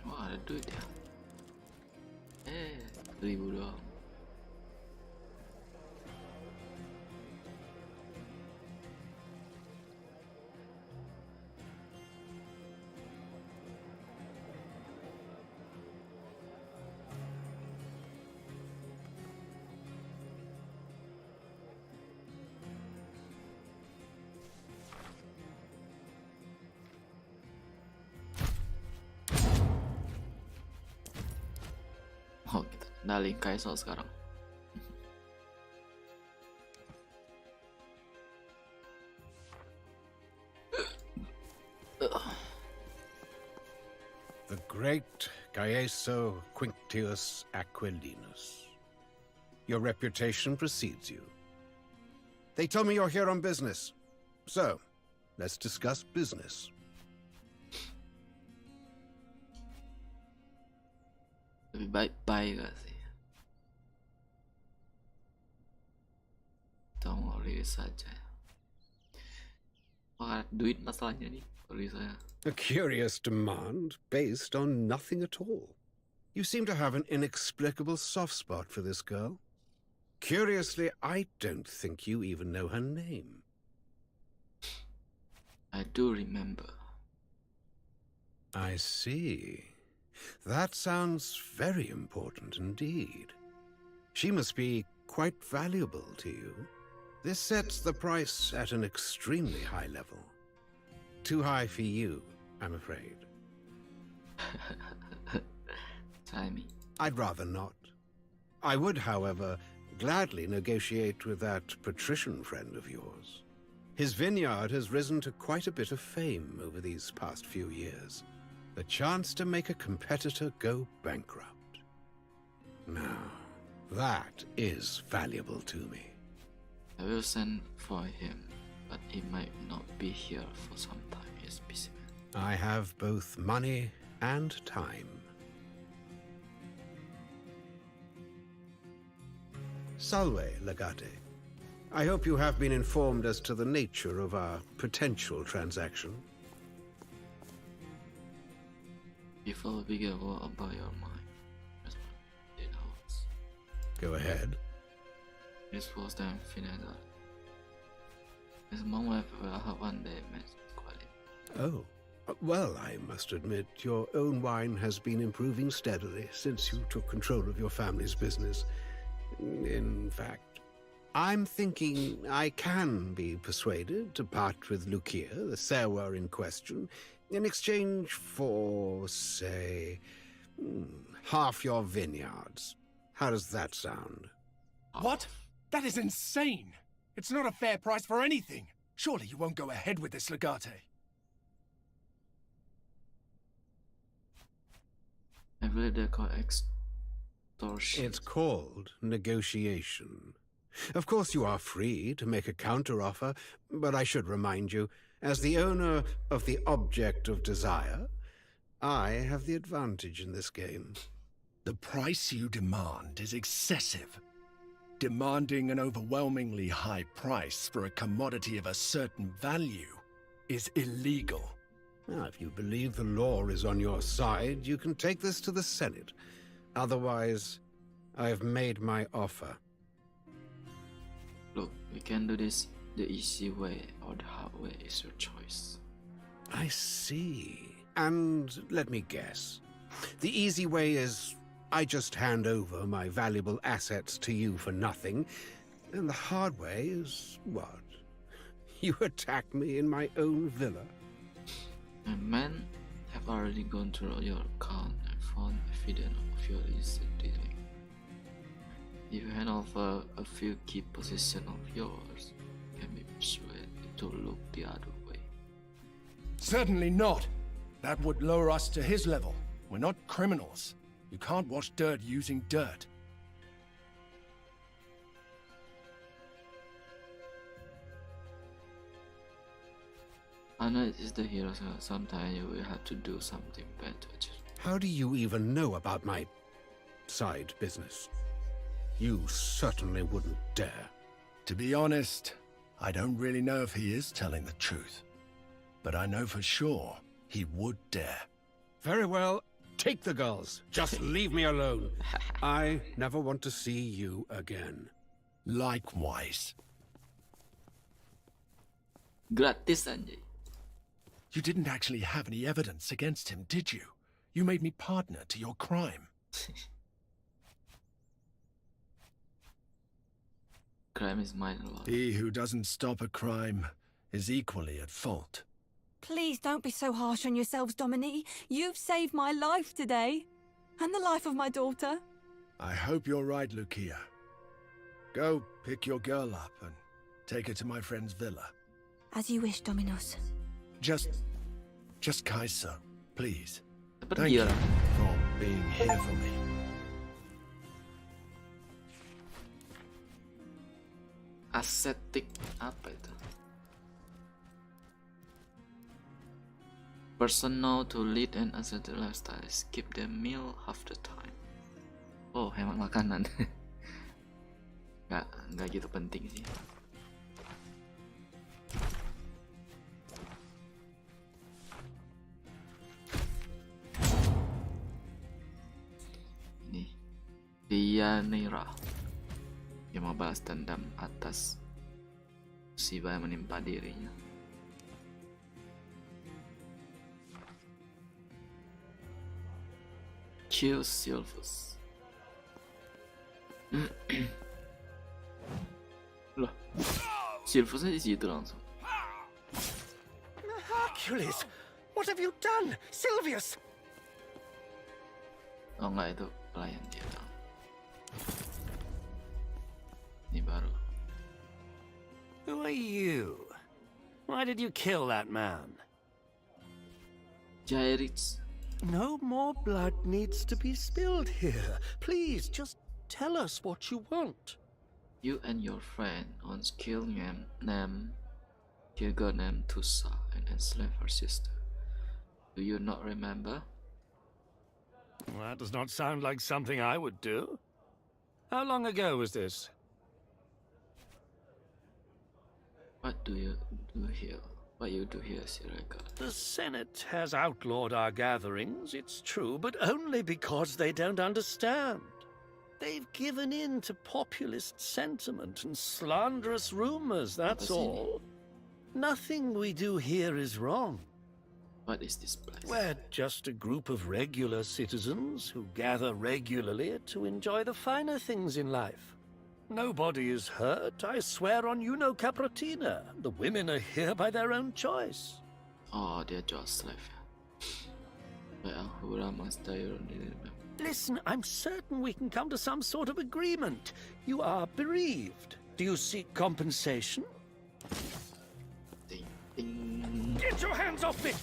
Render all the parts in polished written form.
Wah, ada duit ya. 1000 doang. Oh gitu, kendali Kaisel sekarang. The great Gaeso Quinctius Aquilinus. Your reputation precedes you. They told me you're here on business. So, let's discuss business. Lebih baik-baik gak sih? Kita mau rilis saja. Wah, duit masalahnya nih, rilis saya. A curious demand based on nothing at all. You seem to have an inexplicable soft spot for this girl. Curiously, I don't think you even know her name. I do remember. I see. That sounds very important indeed. She must be quite valuable to you. This sets the price at an extremely high level. Too high for you, I'm afraid. Try me. I'd rather not. I would, however, gladly negotiate with that patrician friend of yours. His vineyard has risen to quite a bit of fame over these past few years. The chance to make a competitor go bankrupt. Now, that is valuable to me. I will send for him, but he might not be here for some time. He's busy man. I have both money and time. Salve, Legate. I hope you have been informed as to the nature of our potential transaction. Before we get war about your mind, that's what it holds. Go ahead. This was the final. It's a moment where I have one day met quality. Oh, well, I must admit, your own wine has been improving steadily since you took control of your family's business. In fact, I'm thinking I can be persuaded to part with Lucia, the sewer in question, in exchange for, say, half your vineyards. How does that sound? What? That is insane! It's not a fair price for anything! Surely you won't go ahead with this, Legate. I believe they're called extortion. It's called negotiation. Of course, you are free to make a counteroffer, but I should remind you, as the owner of the object of desire, I have the advantage in this game. The price you demand is excessive. Demanding an overwhelmingly high price for a commodity of a certain value is illegal. Now, if you believe the law is on your side, you can take this to the Senate. Otherwise, I've made my offer. Look, we can do this the easy way or the hard way is your choice. I see. And let me guess. The easy way is I just hand over my valuable assets to you for nothing. And the hard way is what? You attack me in my own villa. My men have already gone through your account and found evidence of your illicit dealing. If you hand over a few key positions of yours, you can be persuaded to look the other way. Certainly not. That would lower us to his level. We're not criminals. You can't wash dirt using dirt. I know it is the hero, so sometimes you will have to do something better. How do you even know about my side business? You certainly wouldn't dare. To be honest, I don't really know if he is telling the truth. But I know for sure he would dare. Very well, Take the girls. Just leave me alone. I never want to see you again. Likewise. Gratis anjay. You didn't actually have any evidence against him, did you? You made me partner to your crime. Crime is mine alone. He who doesn't stop a crime is equally at fault. Please don't be so harsh on yourselves, Dominique. You've saved my life today. And the life of my daughter. I hope you're right, Lucia. Go pick your girl up and take her to my friend's villa. As you wish, Dominus. Just Kaiser, please. Dapat Thank you dia. for being here for me. Aesthetic apa itu? Personal to lead an ascetic lifestyle. Skip the meal half the time. Oh, hemat makanan. nggak gitu penting sih. Ini Lian yang mau balas dendam atas musibah yang menimpa dirinya. Chill Silvers. Loh, Silversnya di situ langsung. Hercules, what have you done, Silvius? Oh enggak, itu pelayan dia dong. Ini baru. Who are you? Why did you kill that man? Jairits. No more blood needs to be spilled here. Please, just tell us what you want. You and your friend once killed a girl named Tusa and enslaved her sister. Do you not remember? That does not sound like something I would do. How long ago was this? What do you do here? What you do here, Sirega? The Senate has outlawed our gatherings, it's true, but only because they don't understand. They've given in to populist sentiment and slanderous rumors, that's all. Nothing we do here is wrong. What is this place? We're just a group of regular citizens who gather regularly to enjoy the finer things in life. Nobody is hurt, I swear on you no Capratina. The women are here by their own choice. Oh, dia jual slave ya. Baik, aku ramah style ni. Listen, I'm certain we can come to some sort of agreement. You are bereaved. Do you seek compensation? Ding, ding. Get your hands off me!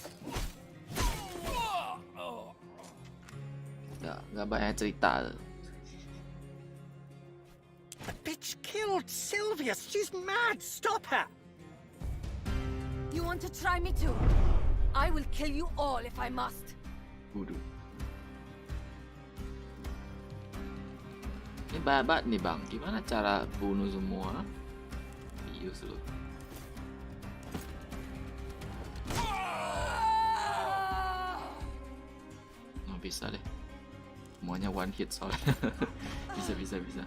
Nggak banyak cerita. The bitch killed Silvius. She's mad. Stop her. You want to try me too? I will kill you all if I must. Waduh. Ini babat nih bang, gimana cara bunuh semua? Bius lu. Nggak bisa deh, semuanya one hit soalnya. bisa.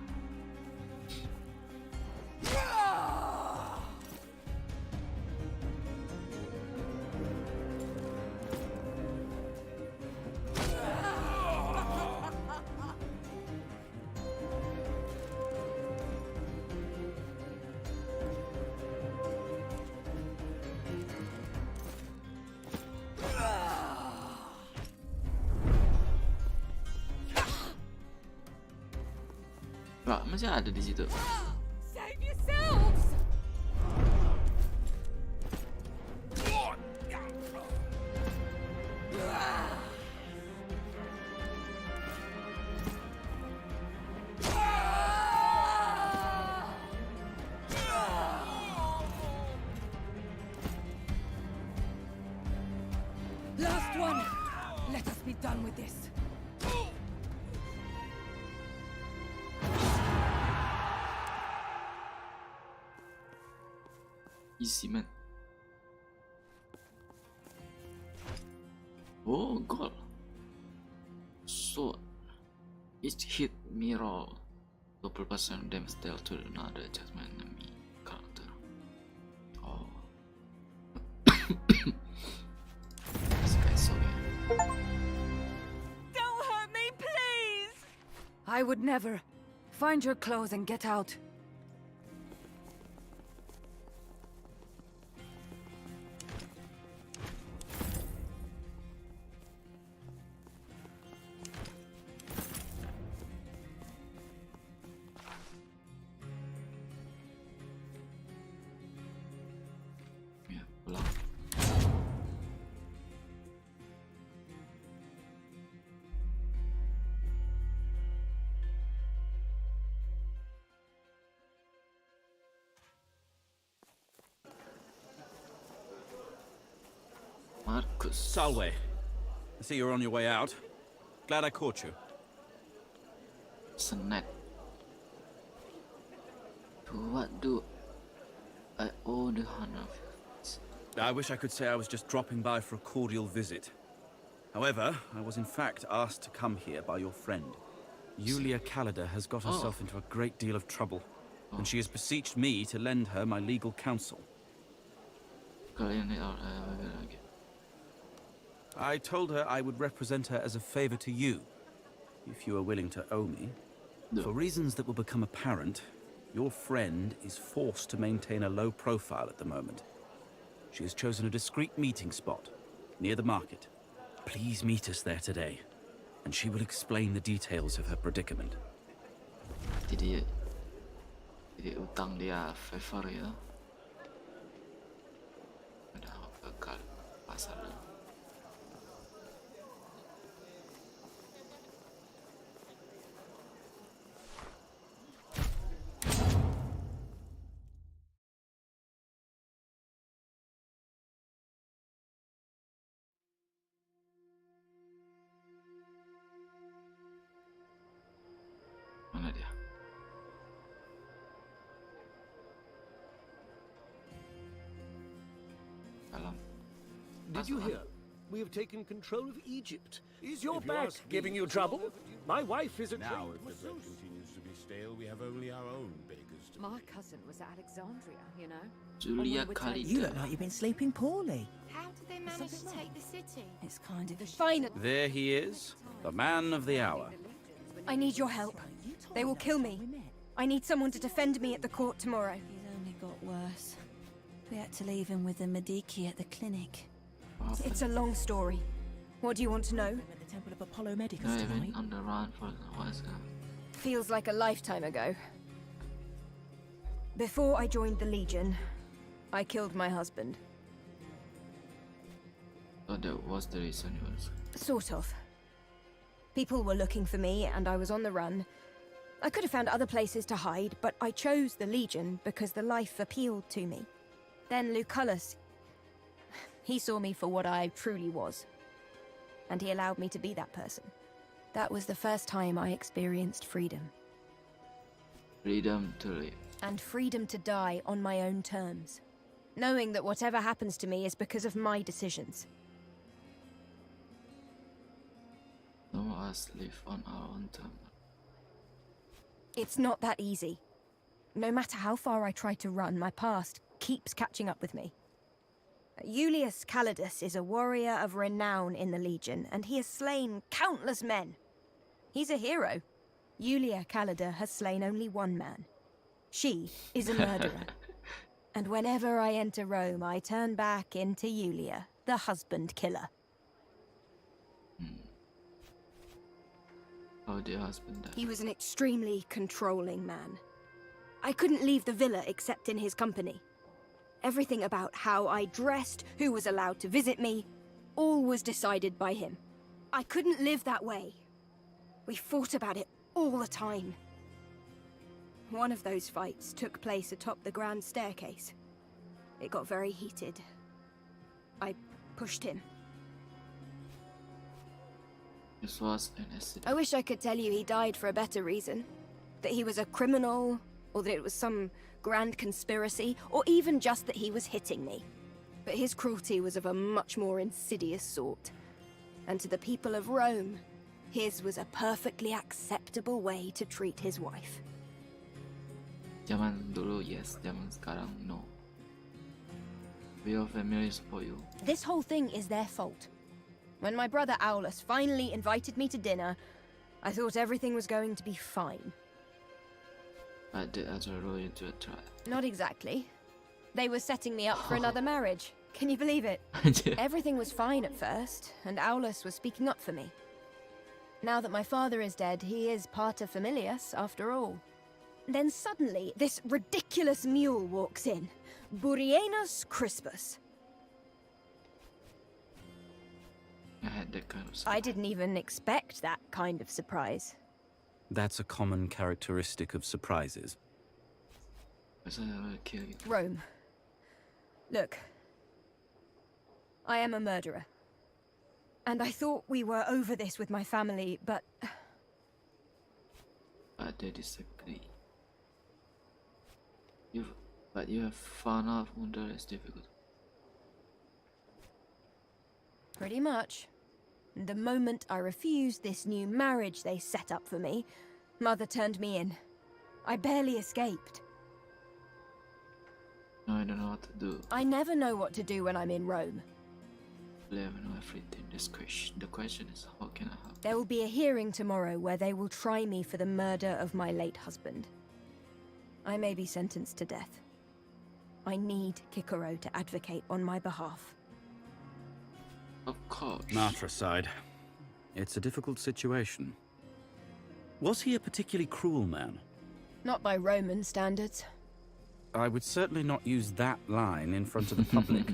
Nggak, masih ada di situ. Save yourselves! Last one. Let us be done with this. Easy man. Oh, gol. sword. Each hit mirror 20% damage dealt to another adjustment enemy character. Oh. This guy's so good. Don't hurt me, please! I would never. Find your clothes and get out. Yeah, pulang. Marcus. Salve. I see you're on your way out. Glad I caught you. Snack. To what do I owe the honor? I wish I could say I was just dropping by for a cordial visit. However, I was in fact asked to come here by your friend. Yulia Kalida has got herself into a great deal of trouble, and she has beseeched me to lend her my legal counsel. Kalian ni lagi. I told her I would represent her as a favor to you, if you are willing to owe me. For reasons that will become apparent, your friend is forced to maintain a low profile at the moment. She has chosen a discreet meeting spot, near the market. Please meet us there today, and she will explain the details of her predicament. Jadi utang dia favor ya. Udah ke pasar dulu. Mana dia? Dalam. Did you hear? We have taken control of Egypt. Is your back giving you trouble? My wife is a Now, trained if the bread continues to be stale, we have only our own bakers to... My cousin was at Alexandria, you know. Julia You look Kalida. like you've been sleeping poorly. How did they manage to take the city? It's kind of Fine. There he is, the man of the hour. I need your help. They will kill me. I need someone to defend me at the court tomorrow. He's only got worse. We had to leave him with the Mediki at the clinic. It's a long story. What do you want to know? at the Temple of Apollo Medicus I've been tonight. on the run for a while now. Feels like a lifetime ago. Before I joined the Legion, I killed my husband. So that was the reason you was. Sort of. People were looking for me, and I was on the run. I could have found other places to hide, but I chose the Legion because the life appealed to me. Then Lucullus, he saw me for what I truly was. And he allowed me to be that person. That was the first time I experienced freedom. Freedom to live. And freedom to die on my own terms. Knowing that whatever happens to me is because of my decisions. Some of us live on our own terms. It's not that easy. No matter how far I try to run, my past keeps catching up with me. Julius Calidus is a warrior of renown in the Legion, and he has slain countless men. He's a hero. Julia Calida has slain only one man. She is a murderer. And whenever I enter Rome, I turn back into Julia, the husband killer. How did your husband die? He was an extremely controlling man. I couldn't leave the villa except in his company. Everything about how I dressed, who was allowed to visit me, all was decided by him. I couldn't live that way. We fought about it all the time. One of those fights took place atop the grand staircase. It got very heated. I pushed him. This was an accident. I wish I could tell you he died for a better reason. That he was a criminal, or that it was some grand conspiracy, or even just that he was hitting me. But his cruelty was of a much more insidious sort. And to the people of Rome, His was a perfectly acceptable way to treat his wife. Zaman dulu yes, zaman sekarang no. Your family support you. This whole thing is their fault. When my brother Aulus finally invited me to dinner, I thought everything was going to be fine. But did ASRock into a trap? Not exactly. They were setting me up for another marriage. Can you believe it? Everything was fine at first, and Aulus was speaking up for me. Now that my father is dead, he is pater familias after all. Then suddenly, this ridiculous mule walks in. Burienus Crispus. I had that kind of I didn't even expect that kind of surprise. That's a common characteristic of surprises. Rome. Look. I am a murderer. And I thought we were over this with my family, but... But they disagree. But you have found out wonder is difficult. Pretty much. The moment I refused this new marriage they set up for me, Mother turned me in. I barely escaped. Now I don't know what to do. I never know what to do when I'm in Rome. I know everything. The question is, how can I help? There will be a hearing tomorrow where they will try me for the murder of my late husband. I may be sentenced to death. I need Kikoro to advocate on my behalf. Of course. Matricide. It's a difficult situation. Was he a particularly cruel man? Not by Roman standards. I would certainly not use that line in front of the public.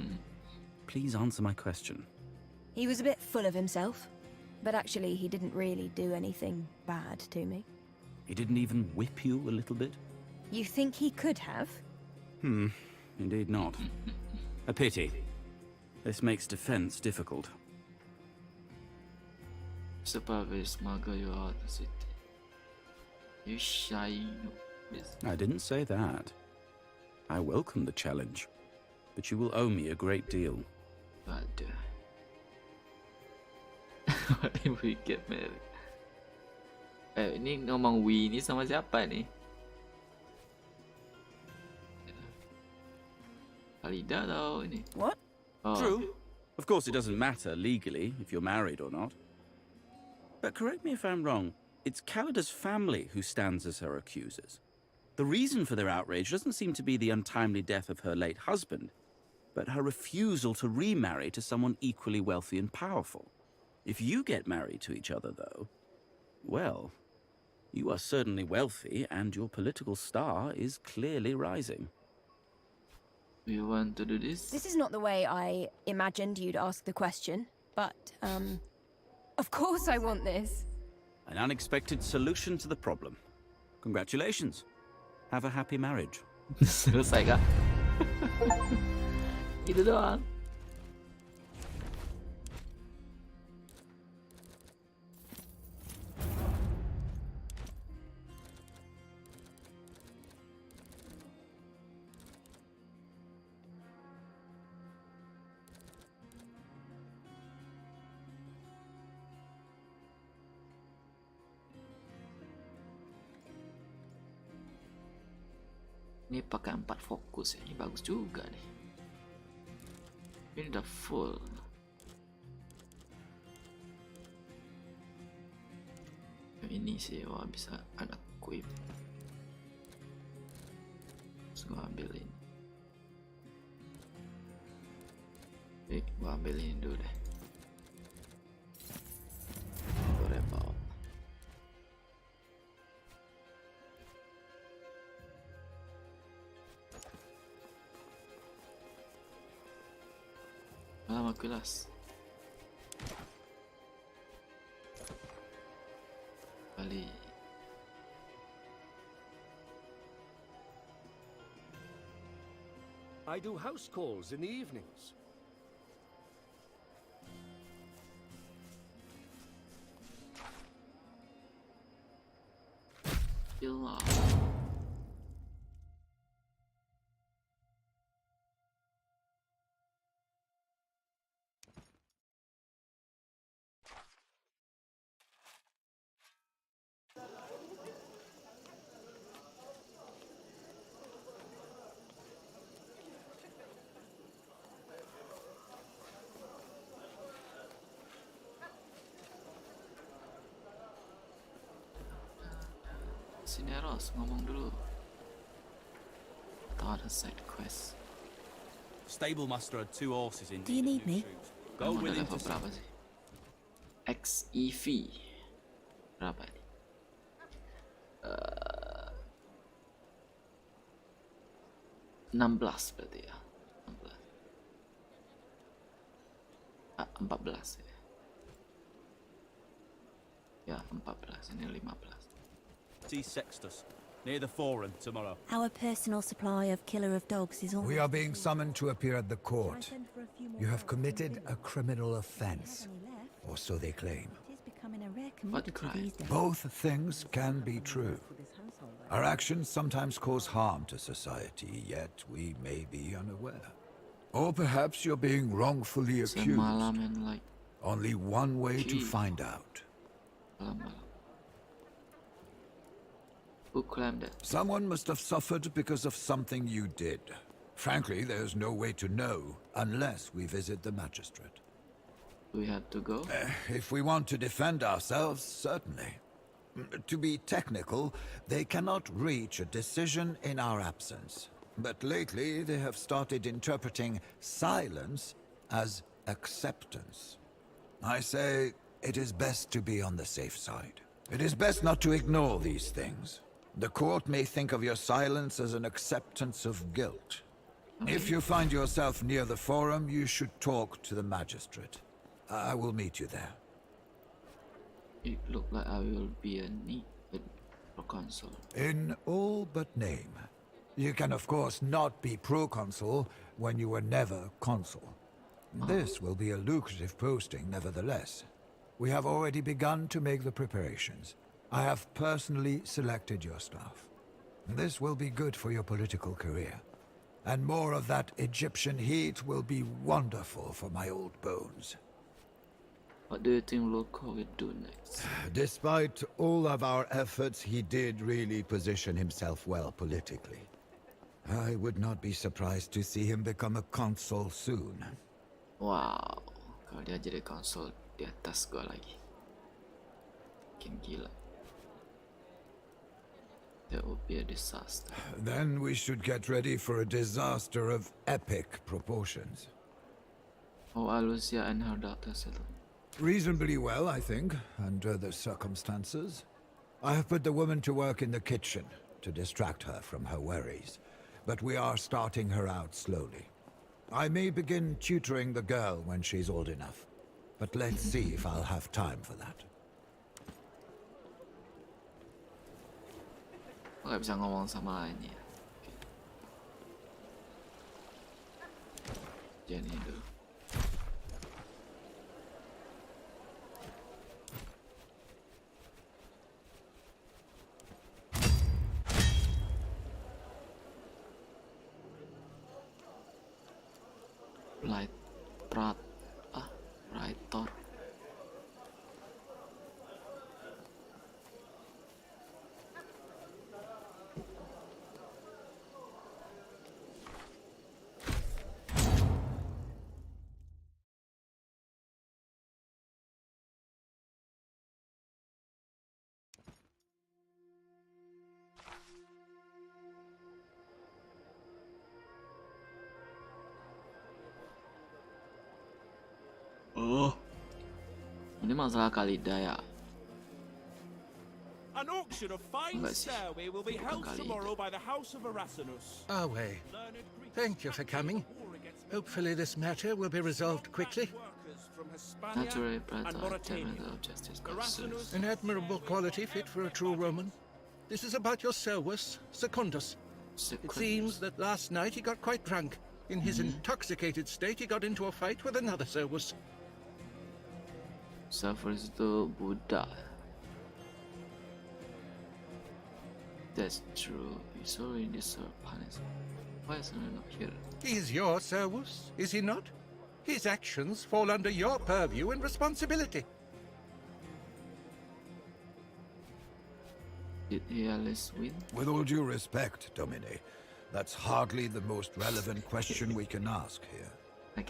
Please answer my question. He was a bit full of himself, but actually he didn't really do anything bad to me. He didn't even whip you a little bit? You think he could have? Indeed not. A pity. This makes defense difficult. Sebagai smuggle you out of the city. You shy, I didn't say that. I welcome the challenge, but you will owe me a great deal. But what if we get married? Ini ngomong we ni sama siapa ni? Alida tau ini. What? Oh. True. Of course, it doesn't matter legally if you're married or not. But correct me if I'm wrong, it's Callida's family who stands as her accusers. The reason for their outrage doesn't seem to be the untimely death of her late husband, but her refusal to remarry to someone equally wealthy and powerful. If you get married to each other, though, well, you are certainly wealthy and your political star is clearly rising. Do you want to do this? This is not the way I imagined you'd ask the question, but, of course I want this. An unexpected solution to the problem. Congratulations. Have a happy marriage. Selesai kah? Gitu doang. Ini pakai 4 fokus ya, ini bagus juga nih. Ini udah full. Ini sih, wah bisa ada equip. Terus gua ambilin. Gua ambilin dulu deh. Rebel. Lama kelas. Balik. I do house calls in the evenings. Gila. Sini Eros, ngomong dulu. Atau ada side quest. Stable master had 2 horses in. Do you need me? Go Kamu with udah him level to berapa sih? XEV berapa ini? 16 berarti ya. 14 ya. Ya 14, ini 15. see Sextus near the Forum tomorrow. Our personal supply of killer of dogs is all. We are being summoned to appear at the court. You have committed a criminal offense, or so they claim. It is becoming a rare What commodity crime? these days. Both things can be true. Our actions sometimes cause harm to society, yet we may be unaware. Or perhaps you're being wrongfully accused. Semalam and like Only one way to Gee. find out. malam-malam. Who claimed that? Someone must have suffered because of something you did. Frankly, there's no way to know unless we visit the magistrate. We had to go? If we want to defend ourselves, certainly. To be technical, they cannot reach a decision in our absence. But lately, they have started interpreting silence as acceptance. I say it is best to be on the safe side. It is best not to ignore these things. The court may think of your silence as an acceptance of guilt. If you find yourself near the Forum, you should talk to the magistrate. I will meet you there. It looked like I will be a need proconsul. In all but name. You can of course not be proconsul when you were never consul. This will be a lucrative posting nevertheless. We have already begun to make the preparations. I have personally selected your staff. This will be good for your political career. And more of that Egyptian heat will be wonderful for my old bones. What do you think Loco will do next? Despite all of our efforts, he did really position himself well politically. I would not be surprised to see him become a consul soon. Wow, kalau dia jadi konsul di atas gua lagi. Makin gila. That would be a disaster. Then we should get ready for a disaster of epic proportions. Oh, Alucia and her daughter settled. Reasonably well, I think, under the circumstances. I have put the woman to work in the kitchen to distract her from her worries, but we are starting her out slowly. I may begin tutoring the girl when she's old enough, but let's see if I'll have time for that. Gak bisa ngomong sama lainnya. Okay. Jenny dulu. Writer. Oh, ini masalah Kalida ya. An auction of fine stairway will be held tomorrow by the House of Erasmus. Awe, thank you for coming. Hopefully this matter will be resolved quickly. Naturally, of justice. An admirable quality fit for a true Roman. This is about your servus, Secundus. It seems that last night he got quite drunk. In his intoxicated state, he got into a fight with another servus. Servus itu Buddha. That's true. He's already deserved punishment. Why is he not here? He's your servus, is he not? His actions fall under your purview and responsibility. Did he at least win? With all due respect, Domine, that's hardly the most relevant question we can ask here.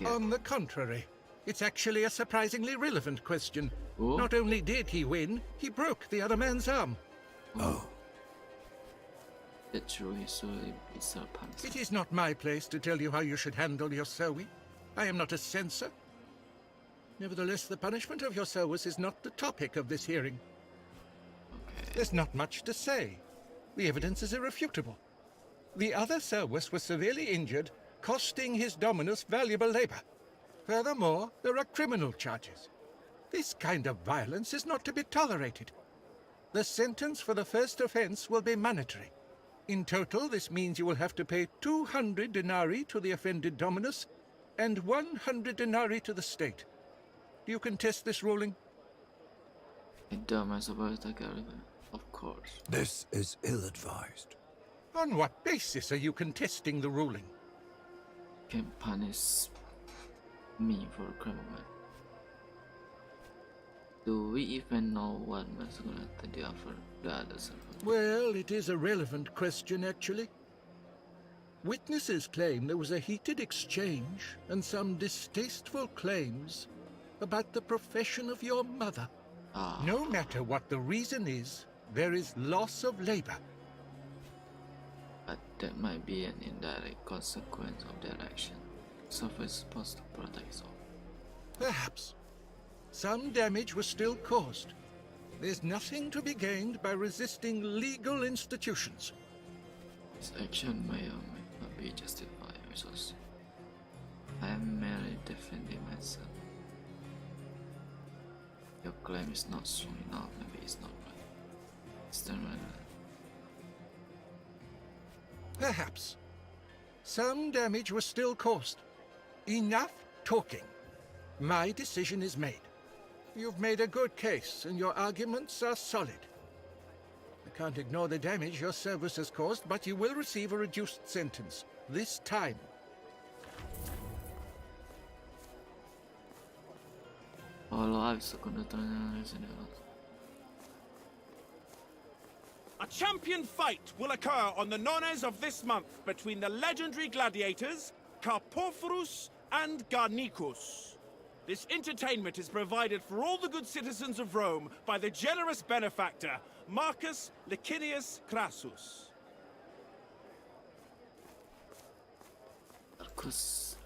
On the contrary, it's actually a surprisingly relevant question. Oh. Not only did he win, he broke the other man's arm. Oh. That true usually is a punishment. It is not my place to tell you how you should handle your Zowie. I am not a censor. Nevertheless, the punishment of your service is not the topic of this hearing. Okay. There's not much to say. The evidence is irrefutable. The other Serwis was severely injured, costing his dominus valuable labor. Furthermore, there are criminal charges. This kind of violence is not to be tolerated. The sentence for the first offense will be mandatory. In total, this means you will have to pay 200 denarii to the offended dominus and 100 denarii to the state. Do you contest this ruling? Of course. This is ill-advised. On what basis are you contesting the ruling? Can punish me for a criminal. Do we even know what masculinity they offer the others? Well, it is a relevant question, actually. Witnesses claim there was a heated exchange and some distasteful claims about the profession of your mother. No matter what the reason is, there is loss of labor. But that might be an indirect consequence of their action. Software is supposed to protect us all. Perhaps. Some damage was still caused. There's nothing to be gained by resisting legal institutions. This action may or may not be justified resources. I am merely defending myself. Your claim is not strong enough, maybe it's not right. It's not right. Perhaps. Some damage was still caused. Enough talking. My decision is made. You've made a good case, and your arguments are solid. I can't ignore the damage your service has caused, but you will receive a reduced sentence. This time. A champion fight will occur on the nones of this month between the legendary gladiators Carpophorus and Garnicus. This entertainment is provided for all the good citizens of Rome by the generous benefactor Marcus Licinius Crassus. Marcus.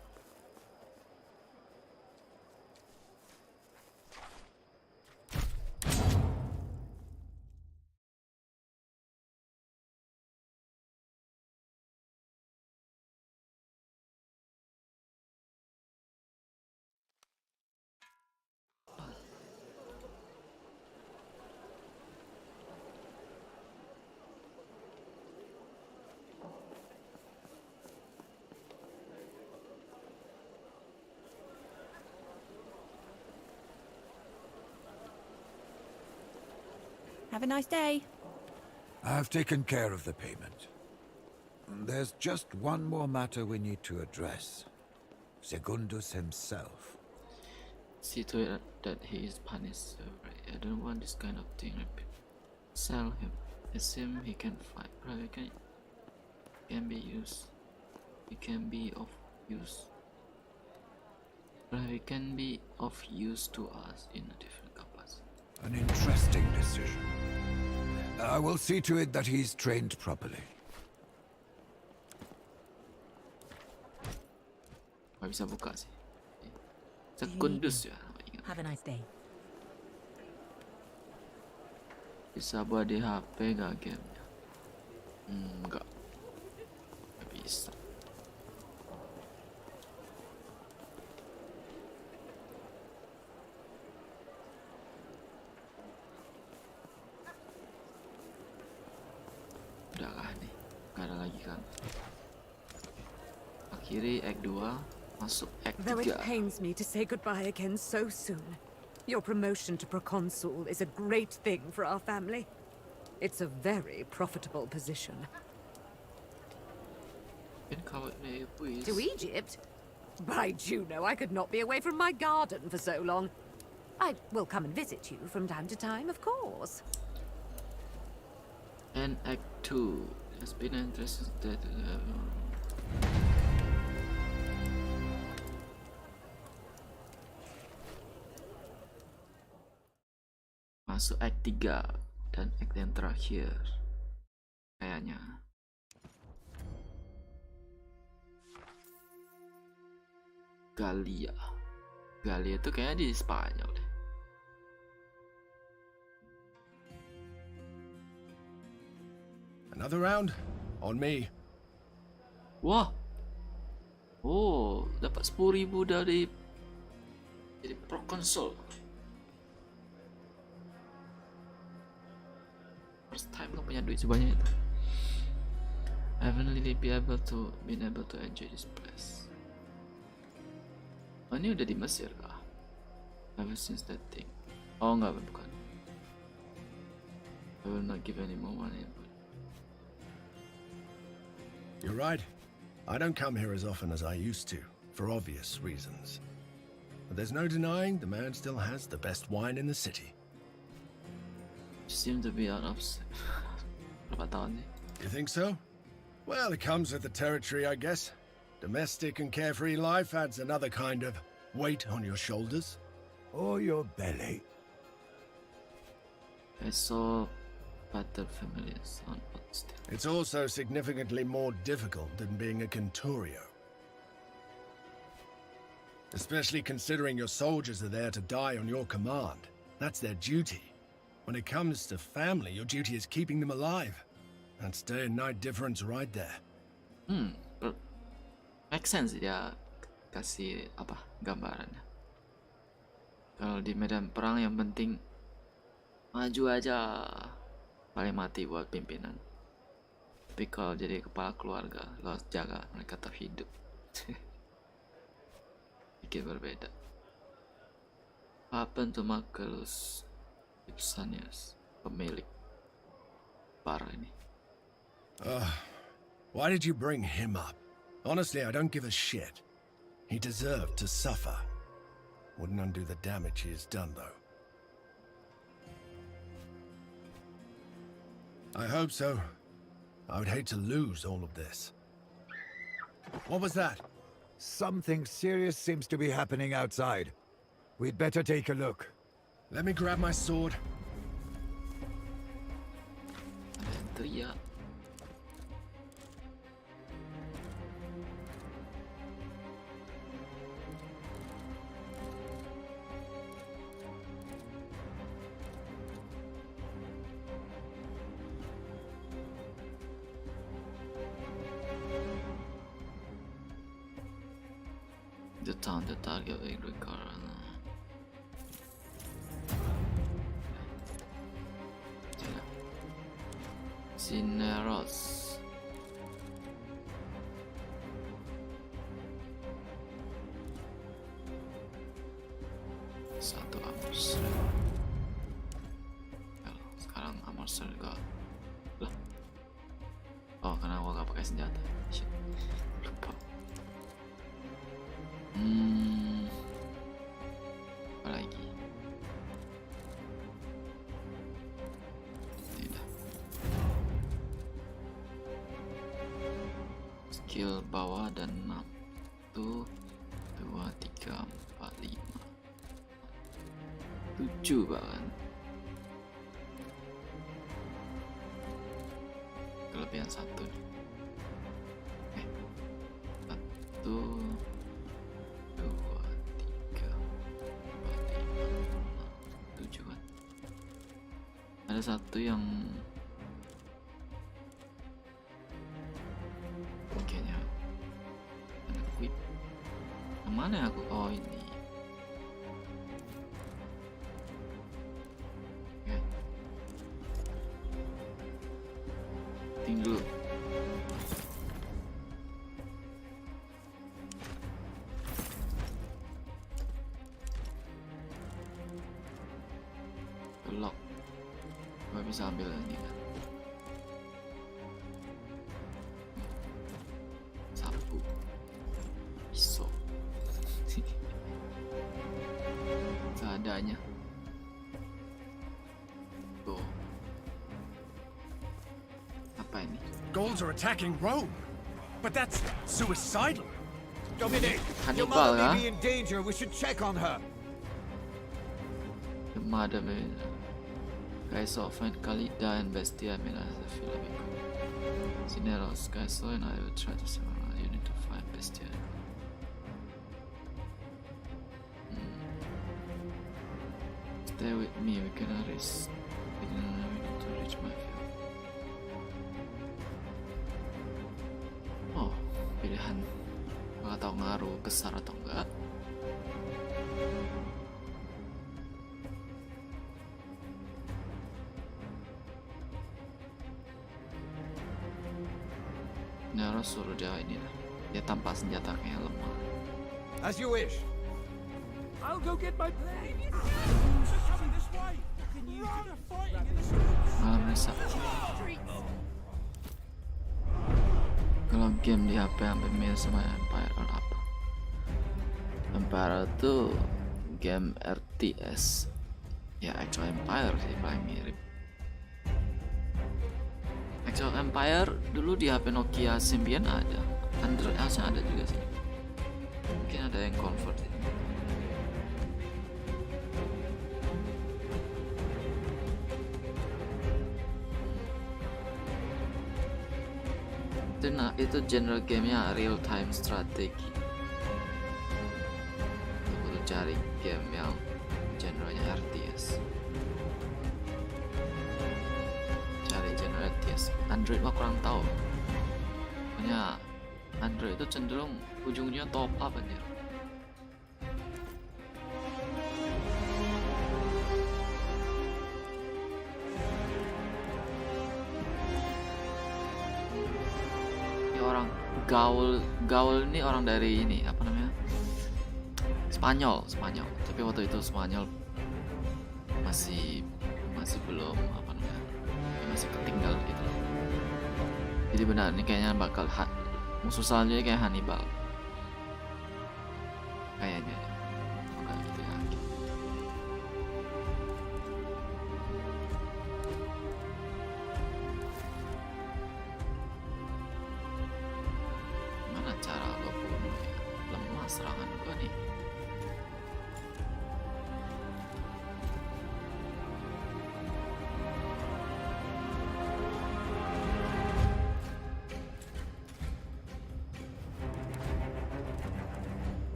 Have a nice day. I've taken care of the payment. There's just one more matter we need to address. Secundus himself. See to it that he is punished. I don't want this kind of thing. Sell him. Assume he can fight. Probably can be used. It can be of use. Probably can be of use to us in a different capacity. An interesting decision. I will see to it that he's trained properly. Gak bisa buka sih. Secundus ya. Have a nice day. Bisa buat di HP gak gamenya? Enggak. Gak bisa. Udahlah nih, gak ada lagi kan. Akhiri Act 2, masuk Act 3. Though it pains me to say goodbye again so soon, your promotion to proconsul is a great thing for our family. It's a very profitable position. To Egypt? By Juno, I could not be away from my garden for so long. I will come and visit you from time to time, of course. And Act 2 has been interesting that masuk Act 3 dan Act yang terakhir kayaknya. Galia itu kayaknya di Spanyol deh. Another round on me. Wah. Oh, dapat 10.000 dari jadi pro console. First time gak punya duit sebanyak itu. I haven't really been able to enjoy this place. Oh, ini udah di Mesir kah? Ever since that thing. Oh enggak, bukan. I will not give any more money. You're right. I don't come here as often as I used to, for obvious reasons. But there's no denying the man still has the best wine in the city. You seem to be out of berapa tahun nih? You think so? Well, it comes with the territory, I guess. Domestic and carefree life adds another kind of weight on your shoulders. Or your belly. I saw battle familiars on still. It's also significantly more difficult than being a Centurio. Especially considering your soldiers are there to die on your command. That's their duty. When it comes to family, your duty is keeping them alive. That's day and night difference right there. Make sense dia kasih apa gambarannya. Kalau di medan perang yang penting maju aja, paling mati buat pimpinan. Tapi kalau jadi kepala keluarga, lo harus jaga mereka tetap hidup. Pikir berbeda. Apa tuh Marcellus Ipsanius, pemilik bar ini? Why did you bring him up? Honestly, I don't give a shit. He deserved to suffer. Wouldn't undo the damage he has done, though. I hope so. I would hate to lose all of this. What was that? Something serious seems to be happening outside. We'd better take a look. Let me grab my sword. Teriak. The target will recover. Sineros. Satu Amorsel. Sekarang Amorsel juga. Lah. Oh, karena gua gak pakai senjata. Shit. Lupa. Apa lagi? Tidak. Skill bawah dan 6. 1, 2, 3, 4, 5. 7 bahkan. Kelebihan 1 nih. 1, 2, 3, 4, 5, 6, 7 kan. Ada satu yang kayaknya equip. Yang mana ya aku? Oh ini. Oke. Ting dulu. Lock. Gue bisa ambil ini kan. Sapu. Pisau. Seadanya. Tuh. Apa ini? Gauls are attacking Rome. But that's suicidal. Dominic, your Hannibal, mother huh? may be in danger. We should check on her. The mother may guys find Kalida and Bestia may not feel a bit. Sineros, guys, and I will try to survive. You need to find Bestia. Stay with me, we can risk to reach my view. Oh, pilihan. Gak tau ngaruh besar atau enggak. Ini harus suruh dia ini lah. Dia tanpa senjata kayak lemah. As you wish. I'll go get my plane. Malah meresap. Kalau game di HP hampir mirip sama Empire apa? Empire itu game RTS. Ya Actual Empire sih paling mirip. Actual Empire dulu di HP Nokia Symbian ada. Android harusnya ada juga sih. Mungkin ada yang convert sih. Nah, itu genre gamenya real time strategi. Aku cari game yang genrenya RTS. Cari genre RTS. Android mah kurang tahu. Pokoknya Android itu cenderung ujungnya top up aja. Gaul ini orang dari ini apa namanya, Spanyol. Tapi waktu itu Spanyol masih belum apa namanya, masih ketinggal gitu. Jadi benar ini kayaknya bakal musuh selanjutnya kayak Hannibal kayaknya. Bukan gitu ya. Cara gue bunuh ya, lemah serangan gue nih.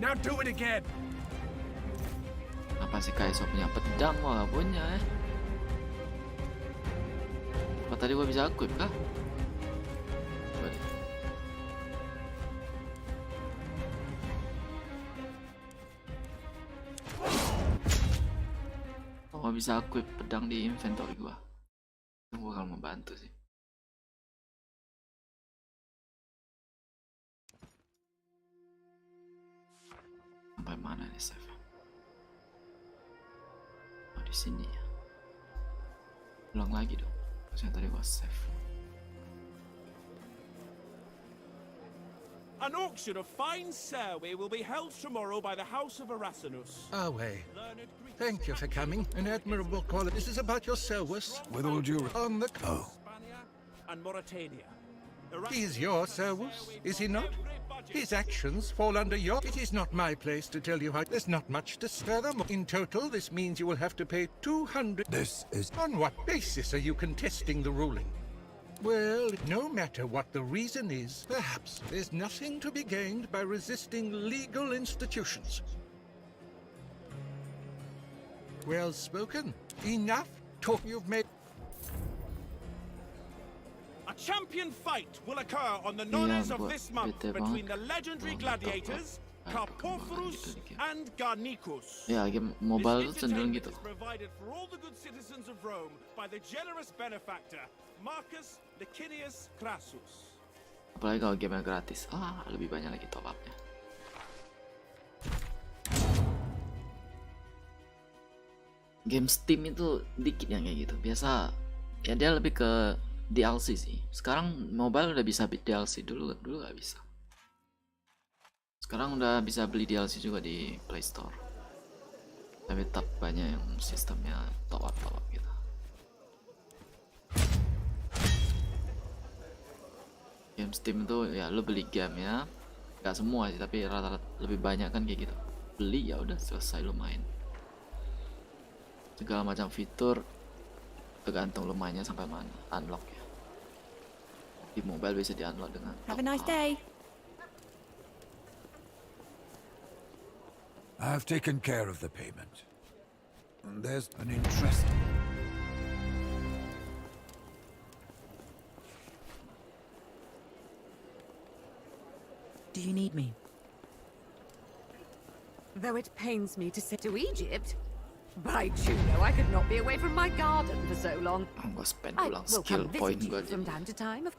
Now do it again. Apa sih Kaiso punya pedang? Wah, gak punya ya. Apa tadi gua bisa equip kah? Oh, bisa equip pedang di inventory gua. Itu bakal membantu sih. Sampai mana nih save? Oh, di sini ya. Ulang lagi dong. Ternyata tadi gua save. An auction of fine Zowie will be held tomorrow by the House of Erasmus. Away. Thank you for coming. An admirable quality. This is about your service. With all due on the And Mauritania. He is your service, is he not? His actions fall under your... It is not my place to tell you how... There's not much to... Furthermore, in total, this means you will have to pay 200... This is... On what basis are you contesting the ruling? Well, no matter what the reason is, perhaps there's nothing to be gained by resisting legal institutions. Well spoken. Enough talk. You've made... A champion fight will occur on the nones of this month between the legendary gladiators Corsair and Garnicus. Ya, game mobile itu cenderung gitu. Provided for all the good citizens of Rome by the generous benefactor Marcus Licinius Crassus. Apalagi kalau game gratis, lebih banyak lagi top up-nya. Game Steam itu dikit yang kayak gitu. Biasa ya dia lebih ke DLC sih. Sekarang mobile udah bisa beli DLC, dulu nggak bisa. Sekarang udah bisa beli DLC juga di Play Store. tapi tetap banyak yang sistemnya top up gitu. Game Steam itu ya lo beli game ya, nggak semua sih tapi rata-rata lebih banyak kan kayak gitu, beli ya udah selesai lo main. Segala macam fitur tergantung lo mainnya sampai mana, unlock ya. Di mobile bisa di unlock dengan Have a nice day. I've taken care of the payment. There's an interesting... Do you need me? Though it pains me to say to Egypt, by Juno, I could not be away from my garden for so long. Gua spend I ulang will skill come point visit gua you from jadi. time to time.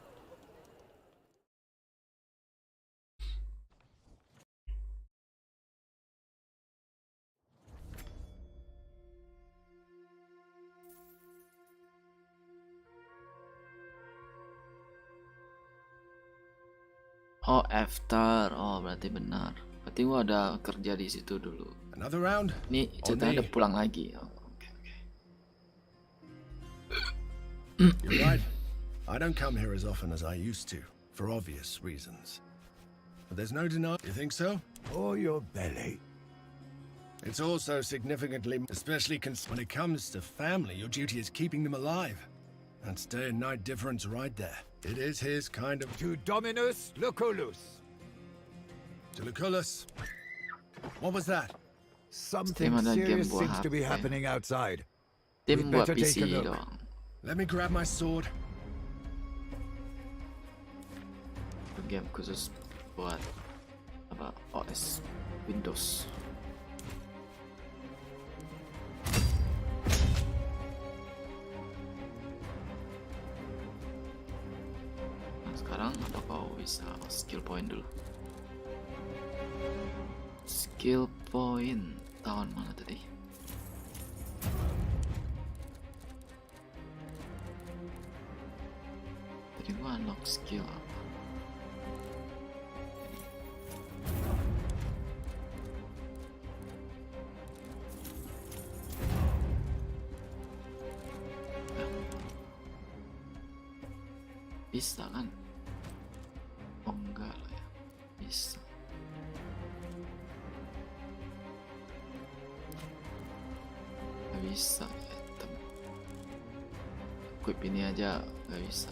Oh after, oh berarti benar. Berarti gua ada kerja di situ dulu. Another round? Nih ceritanya udah pulang lagi. Oh, okay. You're right. I don't come here as often as I used to, for obvious reasons. But there's no denying. You think so? Or your belly. It's also significantly, especially when it comes to family, your duty is keeping them alive. That's day and night difference right there. It is his kind of... To Dominus Lucullus. To Lucullus. What was that? Something serious seems to be happening outside. Tim buat PC dong. Let me grab my sword. Game khusus buat apa OS Windows. Nah, sekarang apa kau bisa skill point dulu? Skill point tahun mana tadi? Tadi gua unlock skill apa? Bisa kan? Oh enggak lah ya. Bisa. Gak bisa ya temen. Equip ini aja gak bisa.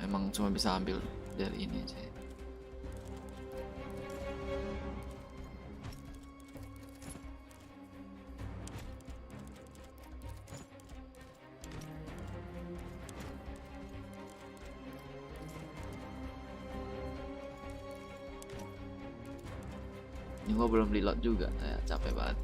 Emang cuma bisa ambil dari ini aja. Ini gua belum reload juga, ya capek banget.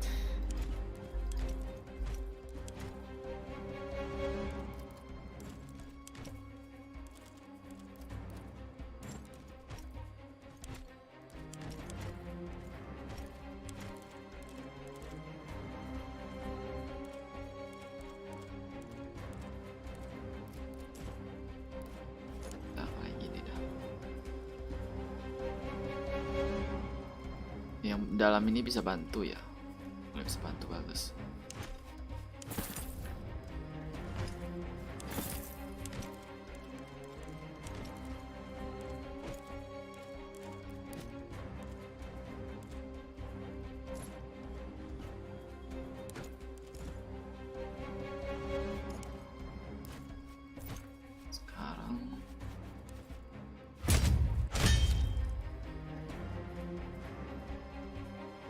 Yang dalam ini bisa bantu ya, kalau bisa bantu bagus.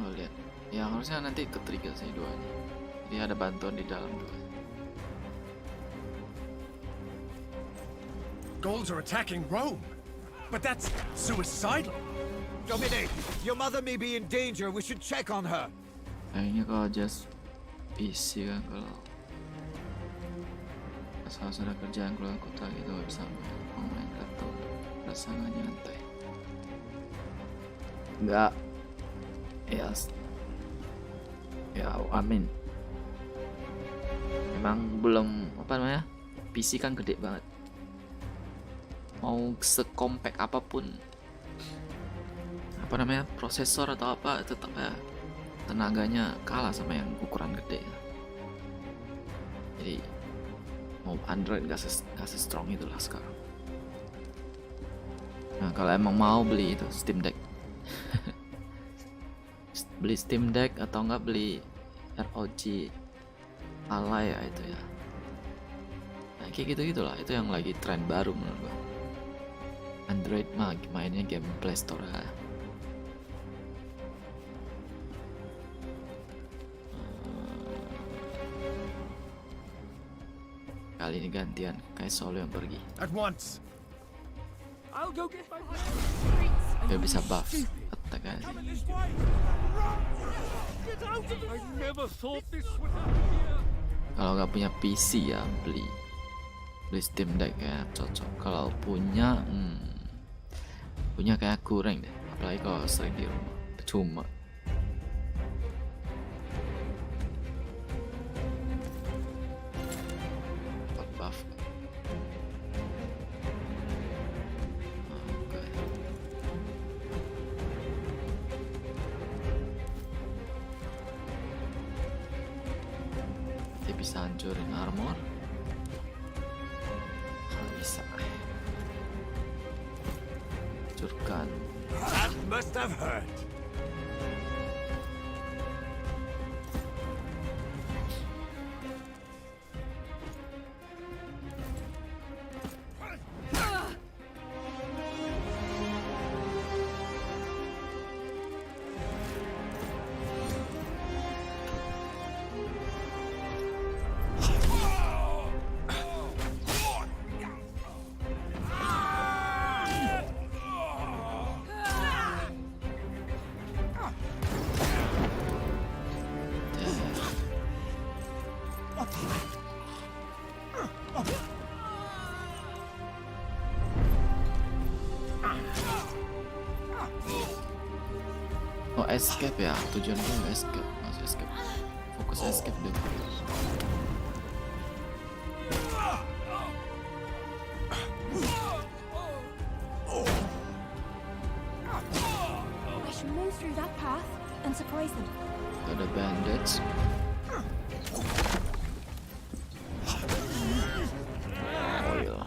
Lihat, ya harusnya nanti ke-trigger sih duanya. Jadi ada bantuan di dalam dua. Gauls are attacking Rome, but that's suicidal. Dominic, your mother may be in danger. We should check on her. Kayaknya kalau just PC kan, kalau asal ada kerjaan keluar kota gitu gak bisa main laptop, rasanya nyantai. Enggak. Ya, amin. Memang belum apa namanya, PC kan gede banget. Mau sekompak apapun apa namanya prosesor atau apa, tetap ya tenaganya kalah sama yang ukuran gede. Jadi mau Android gak se-strong itulah sekarang. Nah kalau emang mau beli itu Steam Deck. Beli Steam Deck atau enggak beli ROG Ally ya itu ya. Nah kayak gitu-gitulah, itu yang lagi tren baru menurut gua. Android mah mainnya game Play Store ya. Kali ini gantian, kayak solo yang pergi. At once. I'll go get my... Dia bisa buff attack aja. Get out of it! I never thought this would happen here. Kalau nggak punya PC ya beli Steam Deck ya cocok. Kalau punya kayak kurang deh, apalagi kalau sering di rumah percuma. Buff. Oke. Dia bisa hancurin armor. Bisa hancurkan. That must have hurt. Oh escape ya, tujuan gue escape, masih escape, fokus escape dulu. I should move through that path and surprise them. Ada bandage. Oil.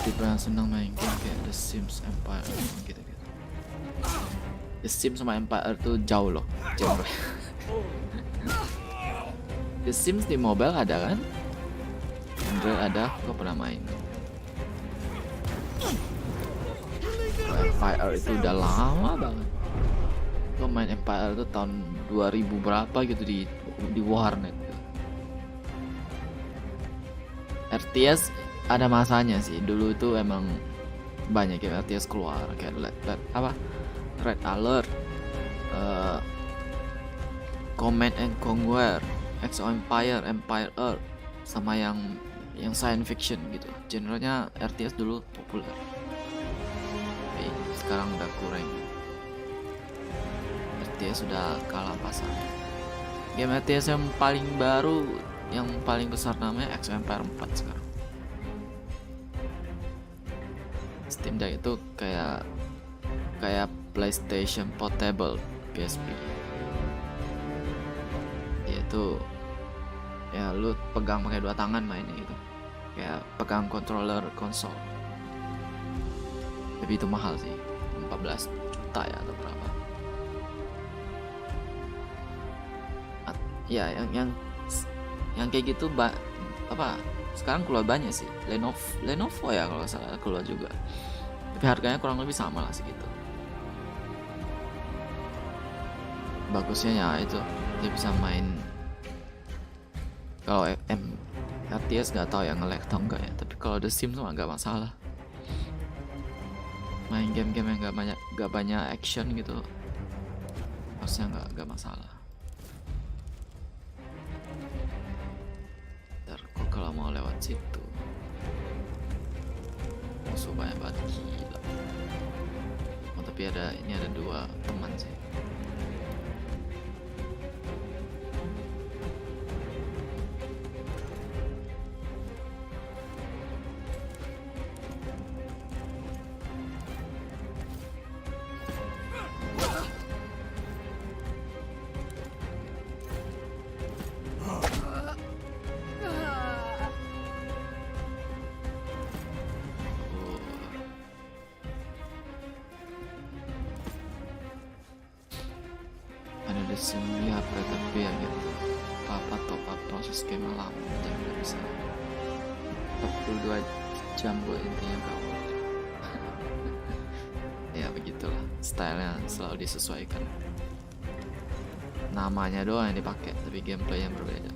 Tipe yang senang main game kayak The Sims, Empire gitu-gitu. The Sims sama Empire tuh jauh loh genre. The Sims di mobile ada kan? Android ada, gue pernah main. Empire itu udah lama banget. Gue main Empire itu tahun 2000 berapa gitu di warnet. RTS ada masanya sih, dulu itu emang banyak yang RTS keluar kayak Red Alert, Comment and Conquer, Exo Empire, Empire Earth, sama yang science fiction gitu. Genrenya RTS dulu populer. Tapi sekarang udah kurang. RTS sudah kalah pasar. Game RTS yang paling baru, yang paling besar namanya Exo Empire 4 sekarang. Steam Deck itu kayak PlayStation Portable PSP. Yaitu ya lu pegang pakai 2 tangan mainnya gitu. Kayak pegang controller konsol. Tapi itu mahal sih. 14 juta ya atau berapa. Ya yang kayak gitu sekarang keluar banyak sih. Lenovo ya kalau salah keluar juga. Tapi harganya kurang lebih sama lah segitu. Bagusnya ya itu dia bisa main. Kalau RTS nggak tahu ya nge-lag atau enggak ya. Tapi kalau The Sims mah nggak masalah. Main game-game yang nggak banyak action gitu, harusnya nggak masalah. Ntar kok kalau mau lewat situ musuh banyak banget, gila. Oh tapi ini ada 2 teman sih. di HP, tapi ya gitu. Papa top up proses game lama jadi nggak bisa 42 jam buat intinya kamu. Ya begitulah, stylenya selalu disesuaikan. Namanya doang yang dipakai, tapi gameplay yang berbeda.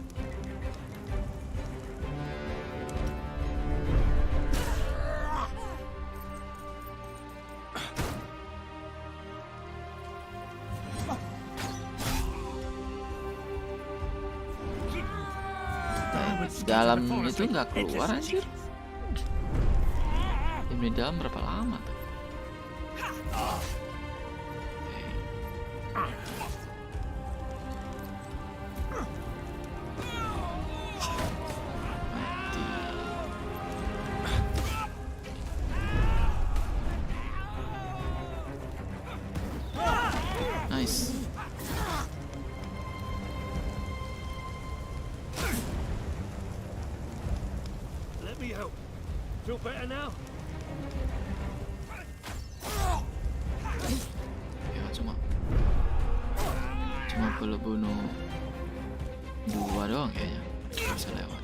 Dalam itu nggak keluar anjir. Di dalam berapa lama tuh? Nice. Let me help. Feel better now? Ya cuma perlu bunuh 2 doang kayaknya bisa lewat.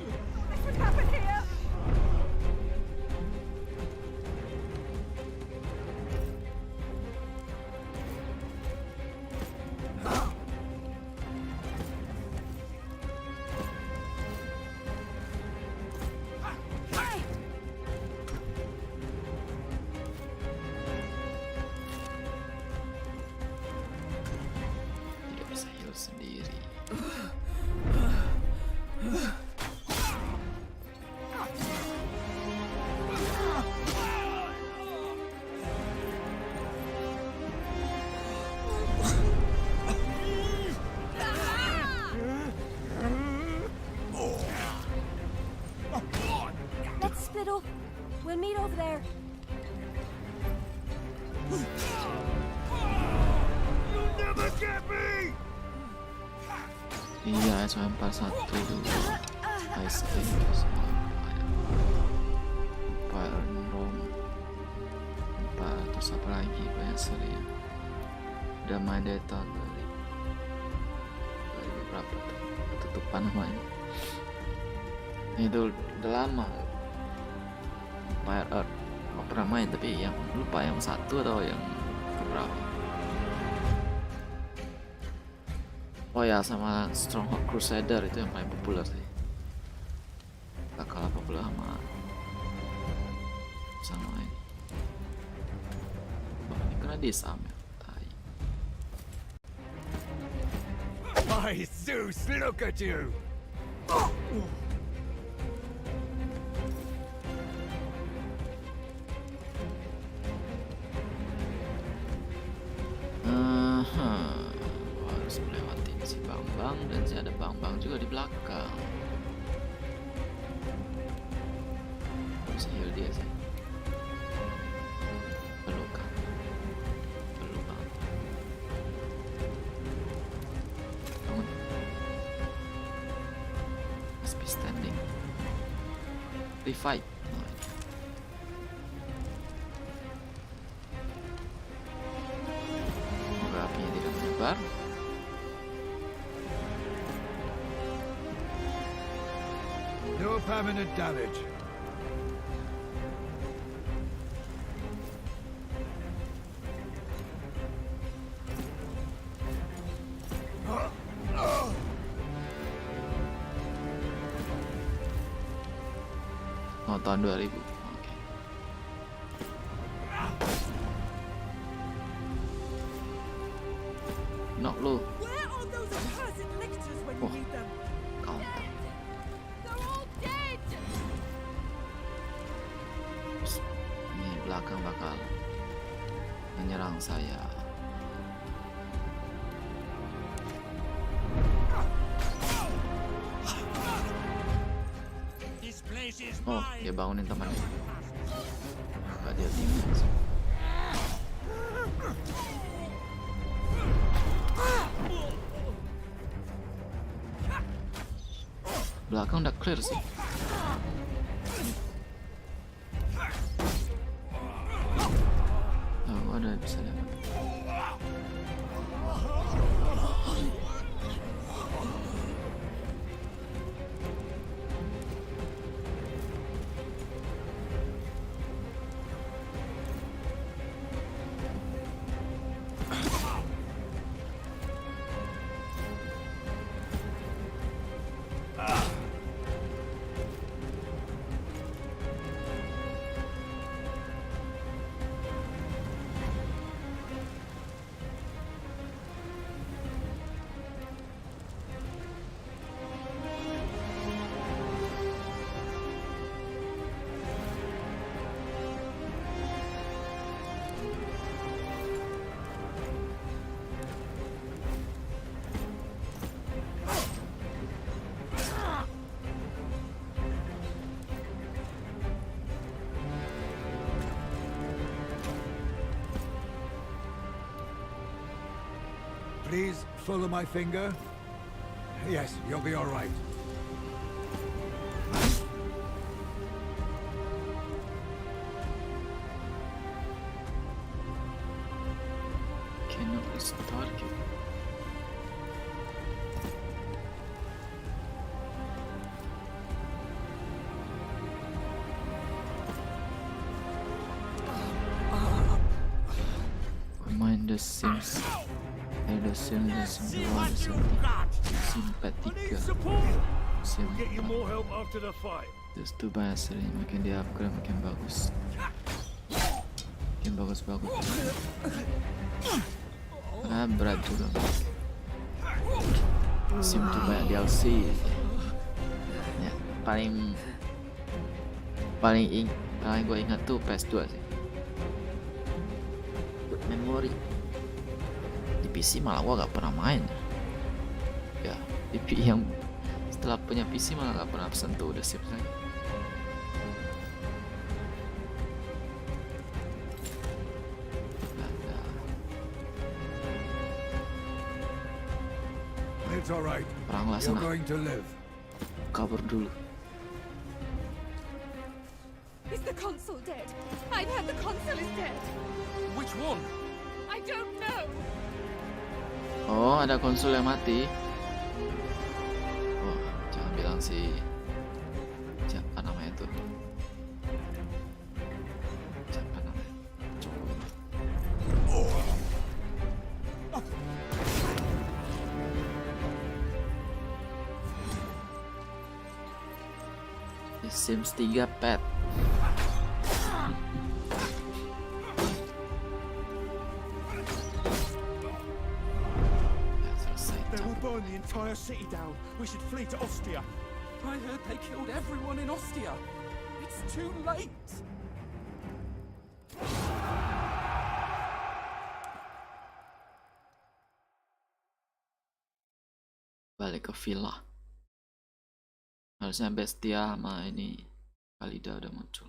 We'll meet over there. You'll never get me! Iya, S41 dulu. Ice Age, Empire Rome 4, terus apa lagi, banyak seri ya. Udah main dari tahun 2000 berapa tuh, tutupan namanya. Itu udah lama. Empire Earth nggak pernah main, tapi yang lupa yang 1 atau yang keberapa. Oh ya, sama Stronghold Crusader itu yang paling populer sih. Gak kalah populer sama ini. Oh, ini kena disam ya. Tai. My Zeus, look at you! Harus melewati si Bang-Bang, dan si ada Bang-Bang juga di belakang. Bisa heal dia sih. Perlu kan? Perlu banget. Bangun. Must be standing. Revive. Semoga apinya tidak menyebar. No permanent damage. Oh, tahun 2000. Oke. Knock lu. Oh, counter. Ini belakang bakal menyerang saya. Oh, dia bangunin temannya. Gak dia tinggal. Belakang udah clear sih. Oh, ada bisa lewat. Please follow my finger. Yes, you'll be all right. Cannot restart it. Main The Sims. Ada Sim 2, Sim 3, Sim 4. Terus tuh bahasa ini makin di upgrade makin bagus. Makin bagus-bagus. Berat juga. Sim tuh banyak DLC. Ya, paling gue ingat tuh PS2 sih. Memori di PC malah gua gak pernah main ya. Di PC yang setelah punya PC malah gak pernah sentuh udah siap lagi. It's all right. Perang lah sana. You're going to live. Kabur dulu. Is the consul dead? I've heard the consul is dead. Which one? I don't know. Oh, ada konsul yang mati. Oh, jangan bilang si siapa namanya tuh. Siapa namanya? The Sims 3 pet. Burn the entire city down. We should flee to Ostia. I heard they killed everyone in Ostia. It's too late. Balik ke villa. Harusnya Bestia sama ini Kalida udah muncul.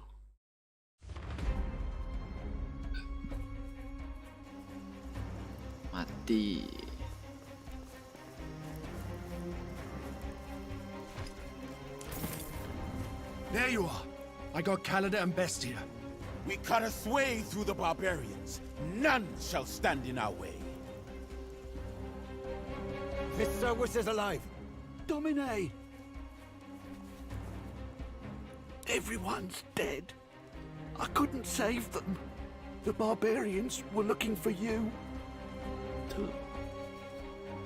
Mati. There you are. I got Kalida and Bestia. We cut a way through the barbarians. None shall stand in our way. Miss Service is alive. Domine! Everyone's dead. I couldn't save them. The barbarians were looking for you. Too.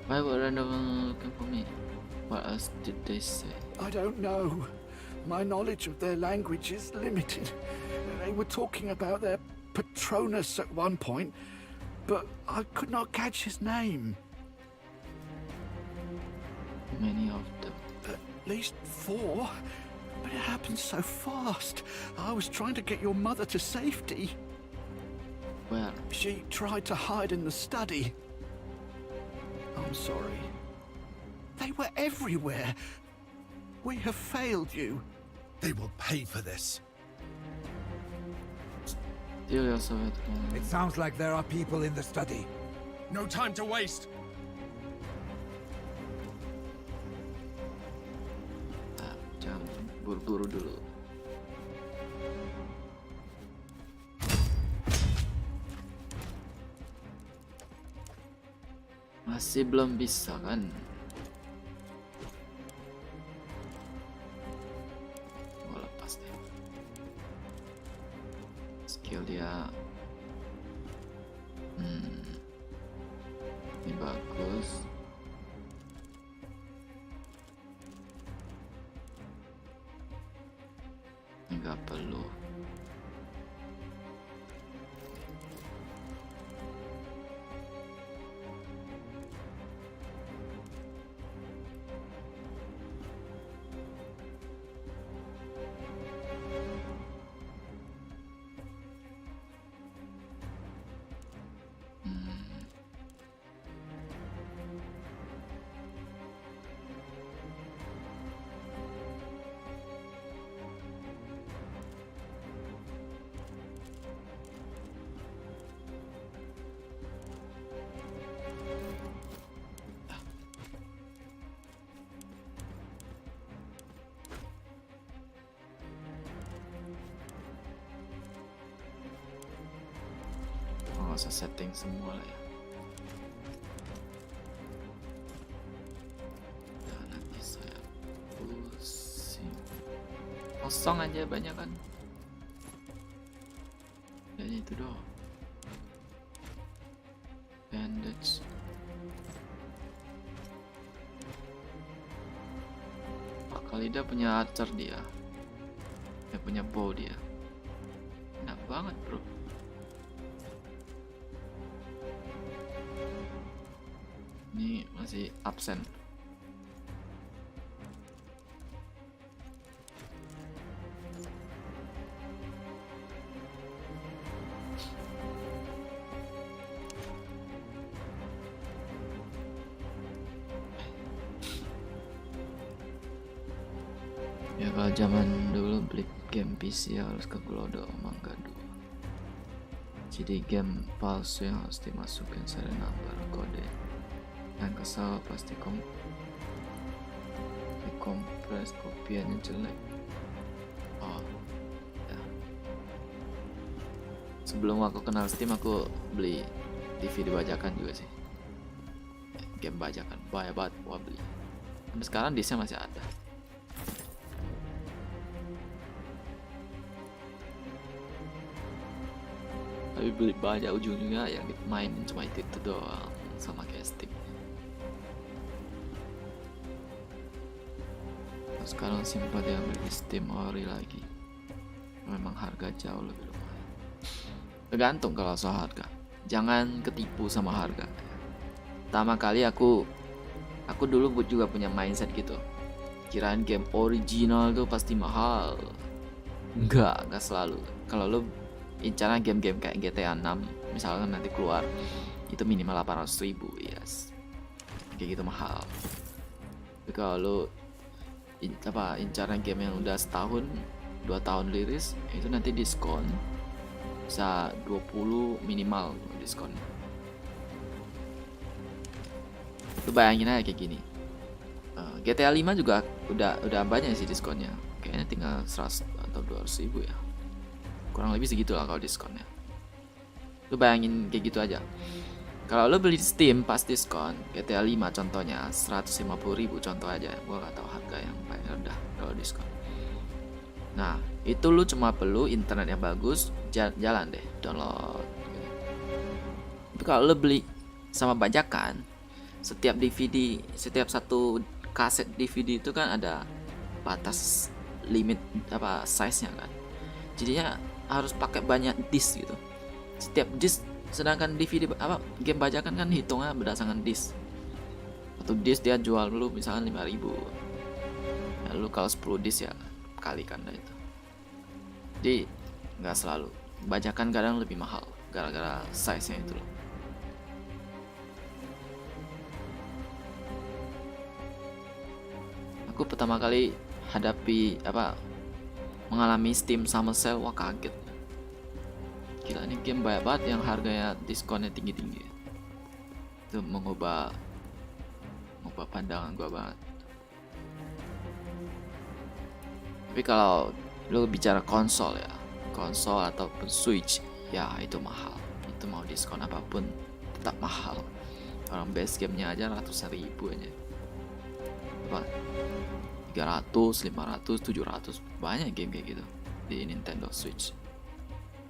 Why were anyone looking for me? What else did they say? I don't know. My knowledge of their language is limited. They were talking about their Patronus at one point, but I could not catch his name. Many of them. At least 4. But it happened so fast. I was trying to get your mother to safety. Where? She tried to hide in the study. I'm sorry. They were everywhere. We have failed you. They will pay for this. It sounds like there are people in the study. No time to waste. Jangan buru-buru dulu. Masih belum bisa kan? Gua lepas deh. Skill dia ini bagus. Nggak perlu. usah setting semua lah ya. Nah, nanti saya pusing. Kosong aja banyak kan. Dan itu doang. Bandage. Khalida punya archer dia. Dia punya bow dia. Enak banget bro. Ini masih absen. Ya kalau zaman dulu beli game PC harus ke Glodo Mangga 2. Jadi game palsu yang harus dimasukin serial number kode. Yang kesal pasti dikompres kopiannya jelek. Oh ya. Sebelum aku kenal Steam aku beli DVD bajakan juga sih. Game bajakan banyak banget gua beli. Sampai sekarang disnya masih ada. Tapi beli banyak ujung-ujungnya yang dimainin cuma itu doang sama kayak Steam. Nah, sekarang simpan yang beli di Steam ori lagi. Memang harga jauh lebih lumayan. Tergantung kalau soal harga. Jangan ketipu sama harga. Pertama kali aku dulu juga punya mindset gitu. Kirain game original tuh pasti mahal. Enggak selalu. Kalau lo incaran game-game kayak GTA 6 misalkan nanti keluar itu minimal 800.000, yes, kayak gitu mahal. Tapi kalau incaran game yang udah setahun 2 tahun rilis itu nanti diskon bisa 20 minimal diskonnya. Lu bayangin aja kayak gini. GTA 5 juga udah banyak sih diskonnya, kayaknya tinggal 100 atau 200.000 ya, kurang lebih segitu lah kalau diskonnya. Lu bayangin kayak gitu aja. Kalau lu beli di Steam pas diskon GTA 5 contohnya 150.000 contoh aja. Gua gak tahu harga yang paling rendah kalau diskon. Nah itu lu cuma perlu internet yang bagus, jalan deh download. Tapi kalau lu beli sama bajakan, setiap DVD, setiap satu kaset DVD itu kan ada batas limit size-nya kan. Jadinya harus pakai banyak disk gitu. Setiap disk, sedangkan DVD game bajakan kan hitungnya berdasarkan disk. Satu disk dia jual dulu misalkan 5.000. Ya, lu kalau 10 disk ya kalikan dah itu. Jadi nggak selalu. Bajakan kadang lebih mahal gara-gara size-nya itu loh. Aku pertama kali mengalami Steam Summer Sale, wah kaget. Gila, ini game banyak banget yang harganya diskonnya tinggi-tinggi. Itu mengubah pandangan gua banget. Tapi kalau lu bicara konsol ataupun Switch, ya itu mahal. Itu mau diskon apapun tetap mahal. Orang base gamenya aja ratusan ribu aja. 300, 500, 700, banyak game kayak gitu di Nintendo Switch.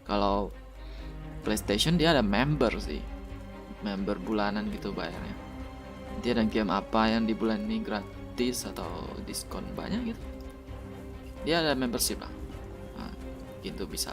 Kalau PlayStation dia ada member sih, member bulanan gitu bayarnya. Dia ada game apa yang di bulan ini gratis atau diskon banyak gitu. Dia ada membership lah, nah, gitu bisa.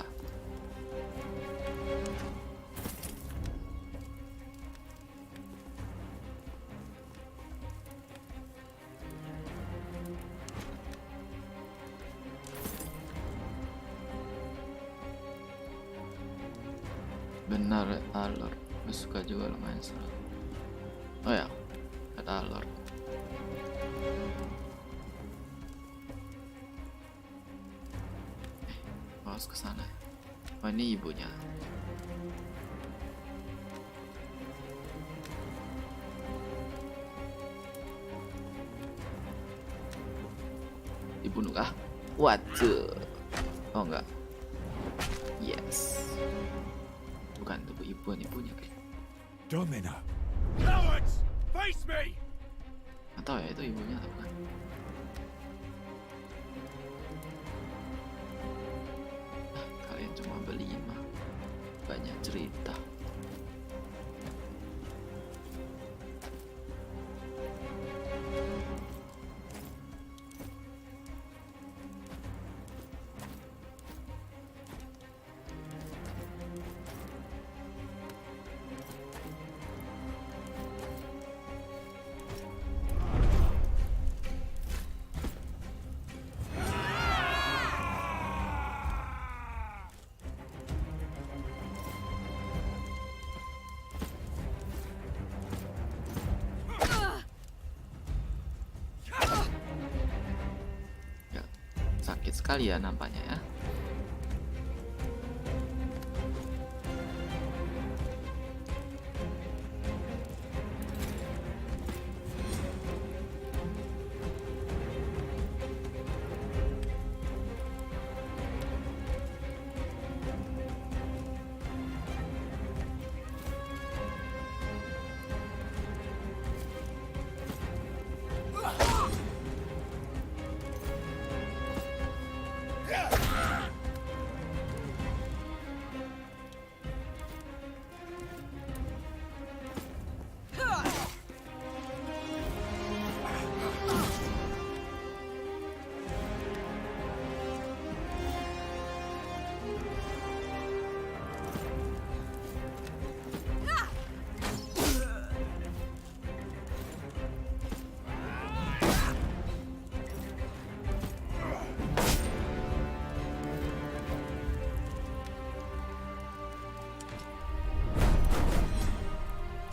Benar, alert. Gue suka juga lumayan seru. Oh ya, kata alert. Harus kesana. Oh ini ibunya. Dibunuh kah? Waduh. Oh enggak. Yes. Bukan tubuh ibu. penipunya kayak. Domina. Cowards! Face me! Nggak tahu ya itu ibunya atau bukan. Kalian cuma beli mah banyak cerita. Sakit sekali ya nampaknya ya.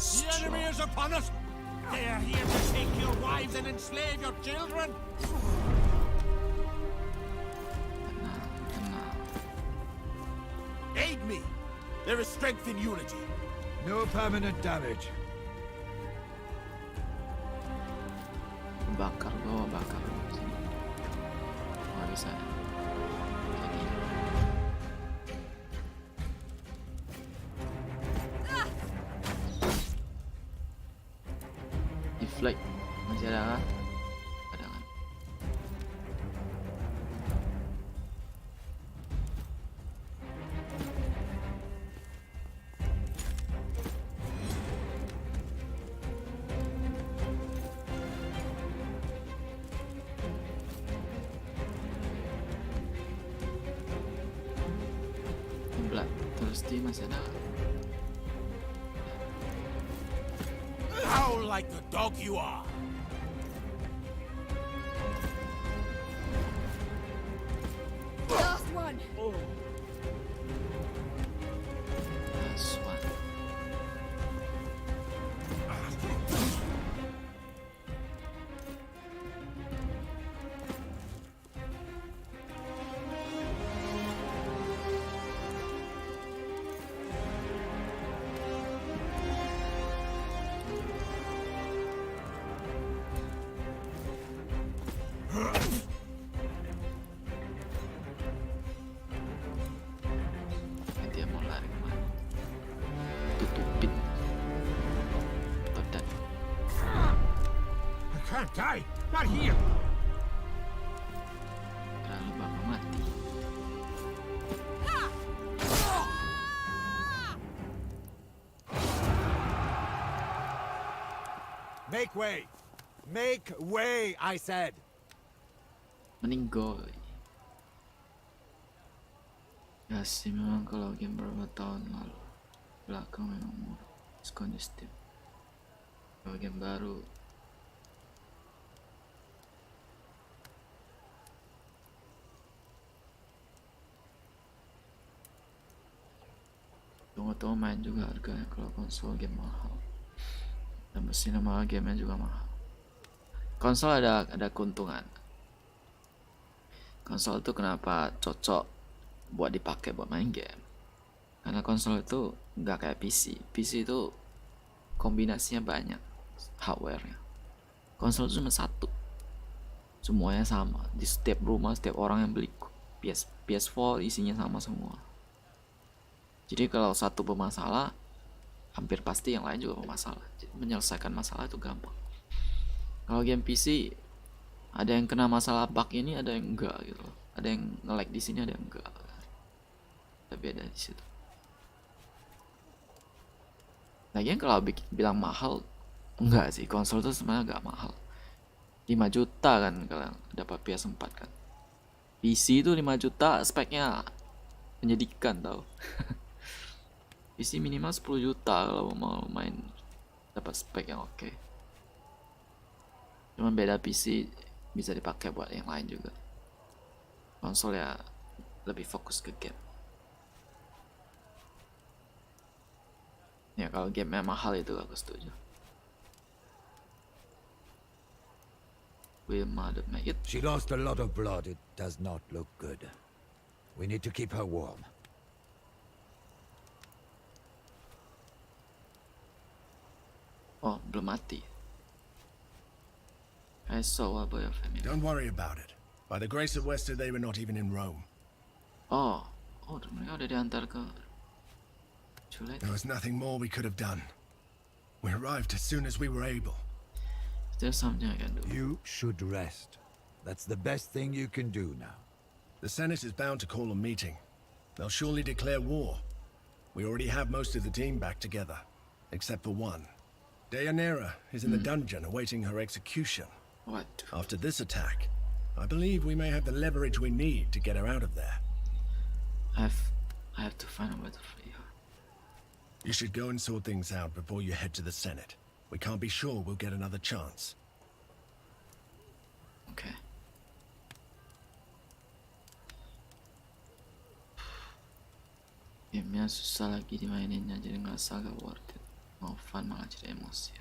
The enemy is upon us! They are here to take your wives and enslave your children! Aid me! There is strength in unity. No permanent damage. Bakar gua, bakar sini. Nggak bisa. Jadi deflect masih ada kan? Ada kan? Black terus di masih ada. Howl like the dog you are! Last one! Last one. Dia mau lari kemana? Tutupin. Todat. I can't die! Not here! Terlalu bakal mati. Make way! Make way, I said! Meninggoy. Ya sih memang kalau game beberapa tahun lalu belakang memang kondusif. Kalau game baru tunggu-tunggu main juga harganya kalau konsol game mahal dan mesin mahal, gamenya juga mahal. Konsol ada keuntungan. Konsol itu kenapa cocok buat dipakai buat main game? Karena konsol itu nggak kayak PC. PC itu kombinasinya banyak hardware-nya. Konsol itu cuma satu, semuanya sama di setiap rumah, setiap orang yang beli PS4 isinya sama semua. Jadi kalau satu bermasalah hampir pasti yang lain juga bermasalah. Menyelesaikan masalah itu gampang. Kalau game PC ada yang kena masalah bug ini, ada yang enggak gitu. Ada yang nge-lag di sini, ada yang enggak. Ada beda di situ. Lagian kalau bilang mahal, enggak sih. Konsol itu sebenarnya enggak mahal. 5 juta kan kalau dapat PS4 kan. PC itu 5 juta, speknya menyedihkan tau. PC minimal 10 juta kalau mau main dapat spek yang oke. Cuman beda, PC bisa dipakai buat yang lain juga. Konsol ya lebih fokus ke game. Ya kalau game mahal itu aku setuju. Will mother make it? She lost a lot of blood. It does not look good. We need to keep her warm. Oh, belum mati. I saw a boy of family. Don't worry about it. By the grace of Wester, they were not even in Rome. Oh, mereka udah diantar ke. There was nothing more we could have done. We arrived as soon as we were able. There's something I can do. You should rest. That's the best thing you can do now. The Senate is bound to call a meeting. They'll surely declare war. We already have most of the team back together, except for one. Deianira is in the dungeon awaiting her execution. What? After this attack, I believe we may have the leverage we need to get her out of there. I have to find a way to free her. You should go and sort things out before you head to the Senate. We can't be sure we'll get another chance. Okay. Gamenya susah lagi dimaininnya, jadi ngerasa gak worth it. Mau fun malah jadi emosi.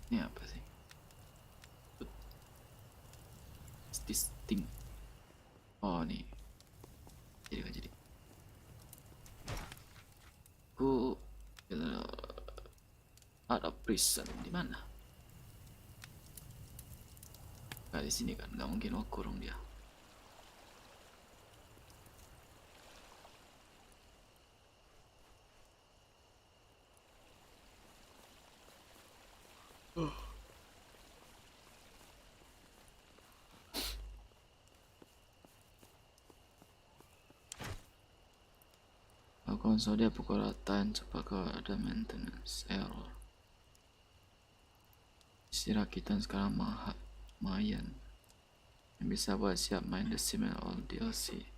Ini apa sih? This thing. Oh nih. Jadi. Aku out of prison di mana? Gak di sini kan? Gak mungkin aku kurung dia. Konsol dia pukul rataan apakah ada maintenance error. Isi rakitan sekarang lumayan. Yang bisa buat siap main The Sims all DLC.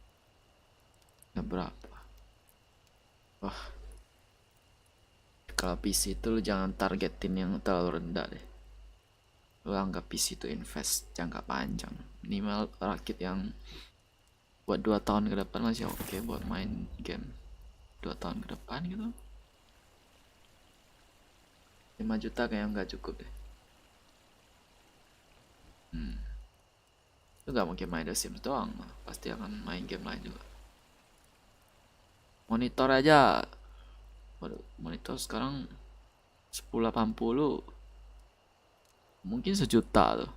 Ya berapa? Wah. Kalau PC itu lu jangan targetin yang terlalu rendah deh. Lu anggap PC itu invest jangka panjang. Minimal rakit yang buat 2 tahun ke depan masih oke buat main game. 2 tahun ke depan gitu. 5 juta kayak nggak cukup deh. Lu gak mungkin main The Sims doang, pasti akan main game lain juga. Monitor aja, waduh, monitor sekarang 1080 mungkin 1 juta tuh.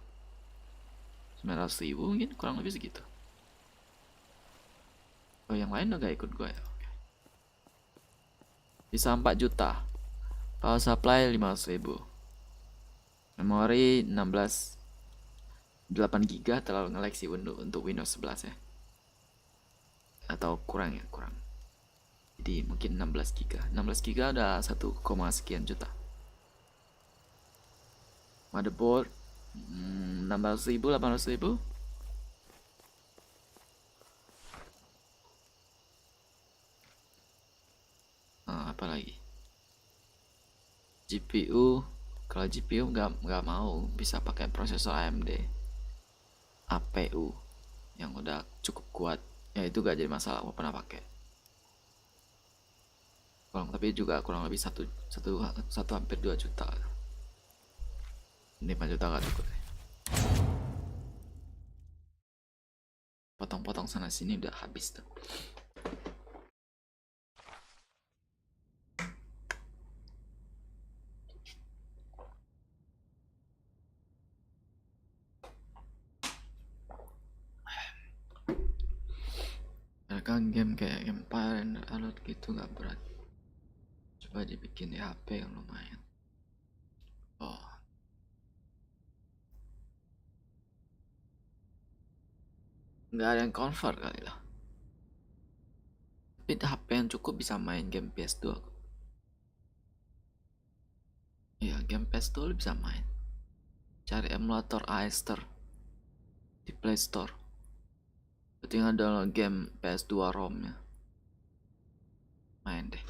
900.000 mungkin, kurang lebih segitu. Oh yang lain udah gak ikut gue ya. Bisa 4 juta. Power supply 500.000. Memori 8 GB terlalu nge-lag sih untuk Windows 11 ya. Atau kurang ya, kurang. Jadi mungkin 16 GB. 16 GB udah 1, sekian juta. Motherboard 600.000, 800.000. Apa lagi? GPU, kalau GPU nggak mau bisa pakai prosesor AMD, APU yang udah cukup kuat, ya itu gak jadi masalah, aku pernah pakai. Tapi juga kurang lebih satu hampir 2 juta. 5 juta gak cukup deh. Potong-potong sana sini udah habis tuh. Apakah game kayak Empire and Alert gitu gak berat? Coba dibikin di HP yang lumayan. Oh. Nggak ada yang convert kali lah. Tapi HP yang cukup bisa main game PS2. Iya, game PS2 lu bisa main. Cari emulator ASRock di Play Store. Tinggal download game PS2 ROM-nya. Main deh.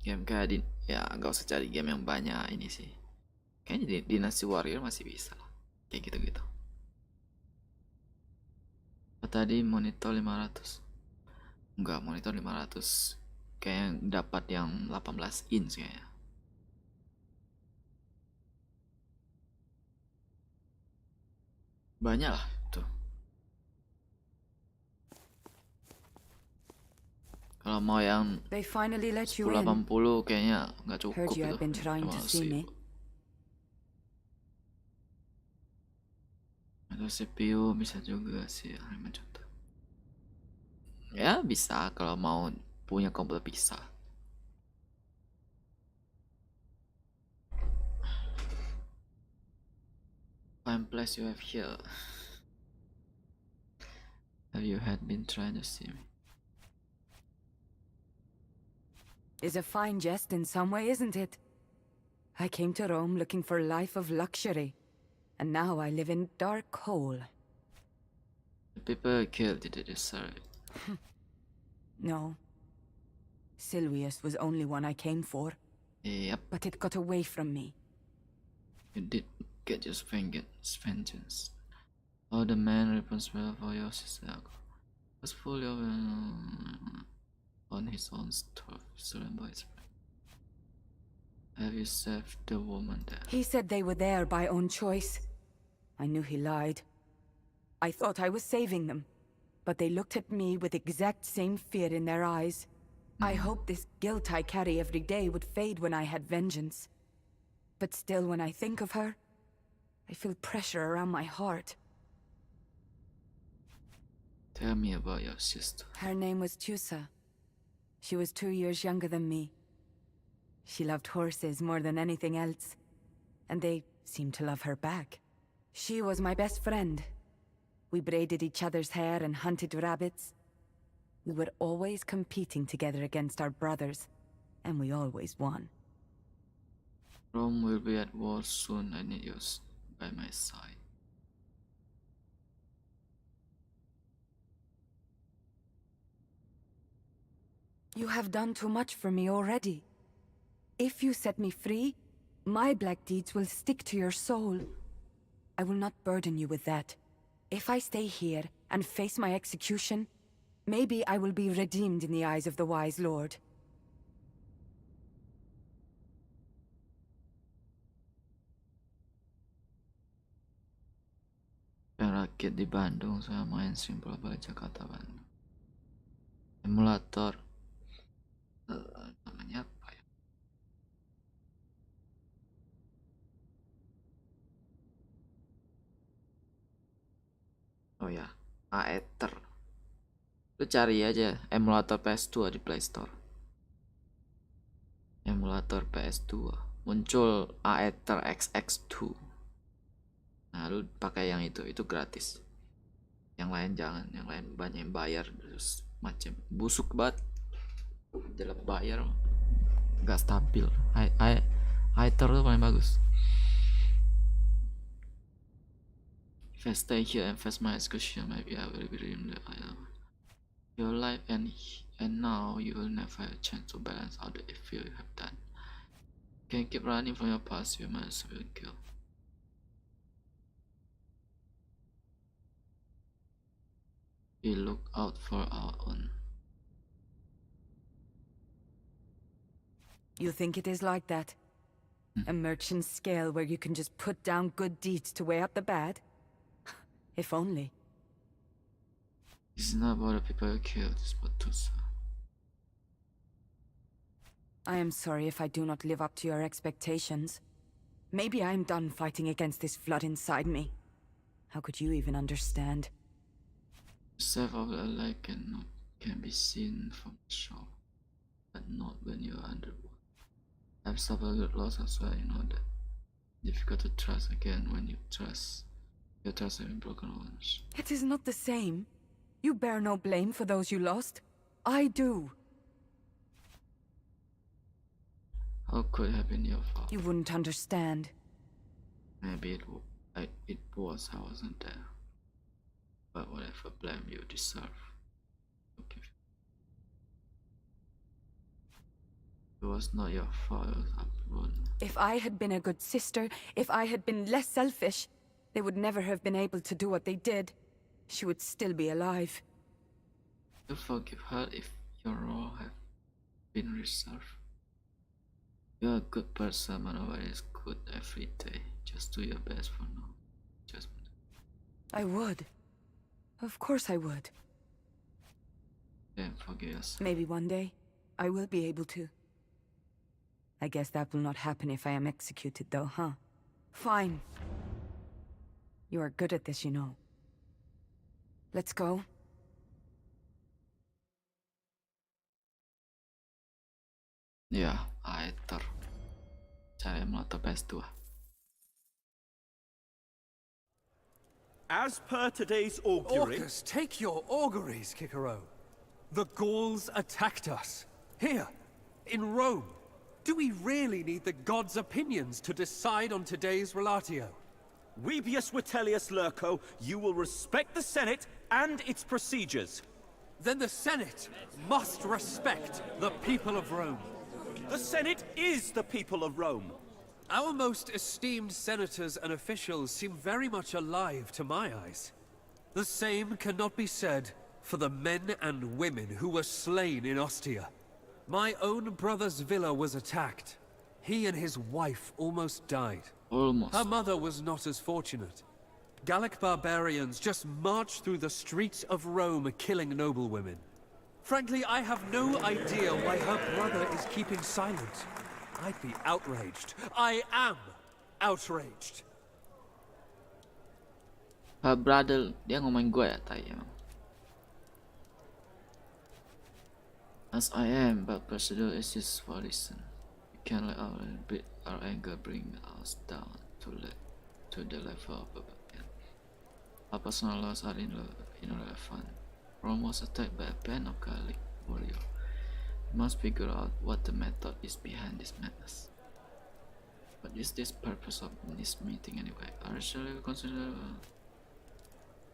Game kayak ya nggak usah cari game yang banyak ini sih. Kayaknya Donasi Saweria masih bisa lah. Kayak gitu-gitu. Tadi monitor 500. Enggak, monitor 500. Kayak dapat yang 18 inch kayaknya. Banyak lah tuh. Kalau mau yang 1080 kayaknya nggak cukup itu. Atau CPU bisa juga sih 5 juta. Ya bisa kalau mau punya komputer bisa. Fine place you have here. Have you had been trying to see me? Is a fine jest in some way, isn't it? I came to Rome looking for a life of luxury, and now I live in dark hole. The people I killed didn't deserve it. No. Silvius was only one I came for. Yep. But it got away from me. You did get your vengeance. Oh, the man responsible for your sister was fully on his own stuff, stolen by his friend. Have you saved the woman there? He said they were there by own choice. I knew he lied. I thought I was saving them, but they looked at me with exact same fear in their eyes. I hoped this guilt I carry every day would fade when I had vengeance. But still, when I think of her, I feel pressure around my heart. Tell me about your sister. Her name was Tusa. She was 2 years younger than me. She loved horses more than anything else, and they seemed to love her back. She was my best friend. We braided each other's hair and hunted rabbits. We were always competing together against our brothers, and we always won. Rome will be at war soon. I need you by my side. You have done too much for me already. If you set me free, my black deeds will stick to your soul. I will not burden you with that. If I stay here and face my execution, maybe I will be redeemed in the eyes of the wise lord. Rakit di Bandung, saya main simpel balik Jakarta Bandung. Emulator namanya apa ya? Oh ya, Aether. Lu cari aja emulator PS2 di Play Store. Emulator PS2 muncul Aether XX2. Nah, lu pakai yang itu gratis. Yang lain jangan, yang lain banyak yang bayar terus macam busuk banget. Jelek bayar, nggak stabil. Aether tuh paling bagus. If I stay here and face my execution, maybe I will be redeemed. Your life and now you will never have a chance to balance out the evil you have done. You can keep running from your past, you might as well kill. We look out for our own. You think it is like that? A merchant's scale where you can just put down good deeds to weigh up the bad? If only. It's not about the people you killed, it's about Tusa. I am sorry if I do not live up to your expectations. Maybe I am done fighting against this flood inside me. How could you even understand? Self of the light can be seen from the shore, but not when you are underwater. I've suffered a loss as well, you know that. Difficult to trust again when your trust has been broken once. It is not the same. You bear no blame for those you lost. I do. How could it have been your fault? You wouldn't understand. Maybe it was, I wasn't there. But whatever blame you deserve, okay. It was not your fault, it was upward. If I had been a good sister, if I had been less selfish, they would never have been able to do what they did. She would still be alive. You forgive her if your role have been reserved. You're a good person, but nobody is good every day. Just do your best for now. Just. I would. Of course I would. Then forgive yourself. Maybe one day, I will be able to. I guess that will not happen if I am executed though, huh? Fine. You are good at this, you know. Let's go. Ya, Aether. Cara melata PS2. As per today's augury... Orcus, take your auguries, Kikero. The Gauls attacked us. Here, in Rome. Do we really need the gods' opinions to decide on today's relatio? Webius Vitellius Lurco, you will respect the Senate and its procedures. Then the Senate must respect the people of Rome. The Senate is the people of Rome. Our most esteemed senators and officials seem very much alive to my eyes. The same cannot be said for the men and women who were slain in Ostia. My own brother's villa was attacked. He and his wife almost died. Almost. Her mother was not as fortunate. Gallic barbarians just marched through the streets of Rome killing noblewomen. Frankly, I have no idea why her brother is keeping silent. I'd be outraged. I am outraged. Her brother, dia ngomongin gue ya, tai emang. As I am, but procedure is just for reason. We can't let our anger bring us down to the level of rebellion. Our personal loss are irrelevant. Rome was attacked by a band of Gallic warriors. We must figure out what the method is behind this madness. What is this purpose of this meeting anyway? I actually consider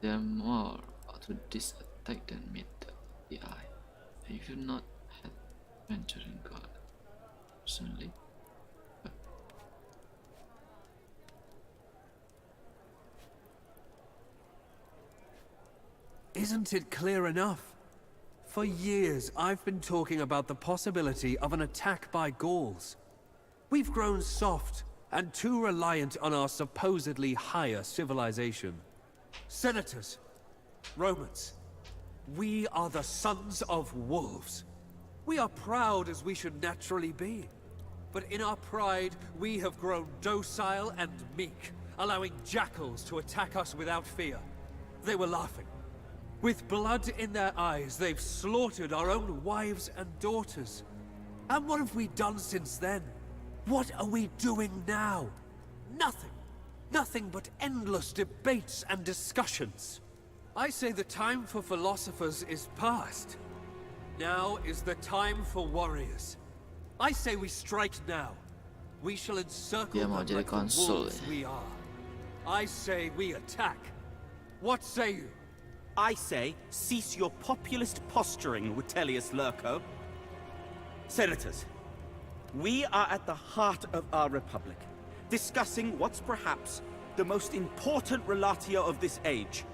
there more to this attack than meet the eye. If you not had ventured in God, personally. Isn't it clear enough? For years, I've been talking about the possibility of an attack by Gauls. We've grown soft and too reliant on our supposedly higher civilization. Senators, Romans, we are the sons of wolves. We are proud as we should naturally be. But in our pride, we have grown docile and meek, allowing jackals to attack us without fear. They were laughing. With blood in their eyes, they've slaughtered our own wives and daughters. And what have we done since then? What are we doing now? Nothing. Nothing but endless debates and discussions. I say the time for philosophers is past. Now is the time for warriors. I say we strike now. We shall encircle them like the wolves we are. I say we attack. What say you? I say, cease your populist posturing, Vitellius Lurco. Senators, we are at the heart of our republic, discussing what's perhaps the most important relatio of this age.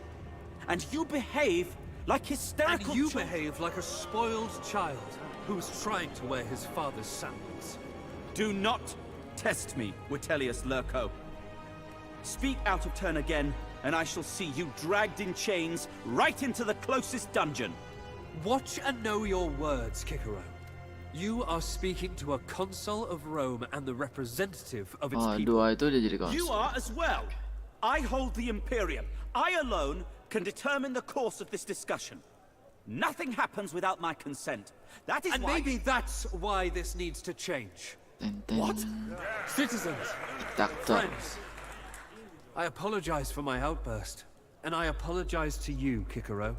And you behave like hysterical. And you behave like a spoiled child who's trying to wear his father's sandals. Do not test me, Vitellius Lurco. Speak out of turn again, and I shall see you dragged in chains right into the closest dungeon. Watch and know your words, Kikero. You are speaking to a consul of Rome and the representative of its people. You are as well. I hold the Imperium. I alone can determine the course of this discussion. Nothing happens without my consent. That is and why... maybe that's why this needs to change. What? Citizens, friends, I apologize for my outburst, and I apologize to you, Kikero.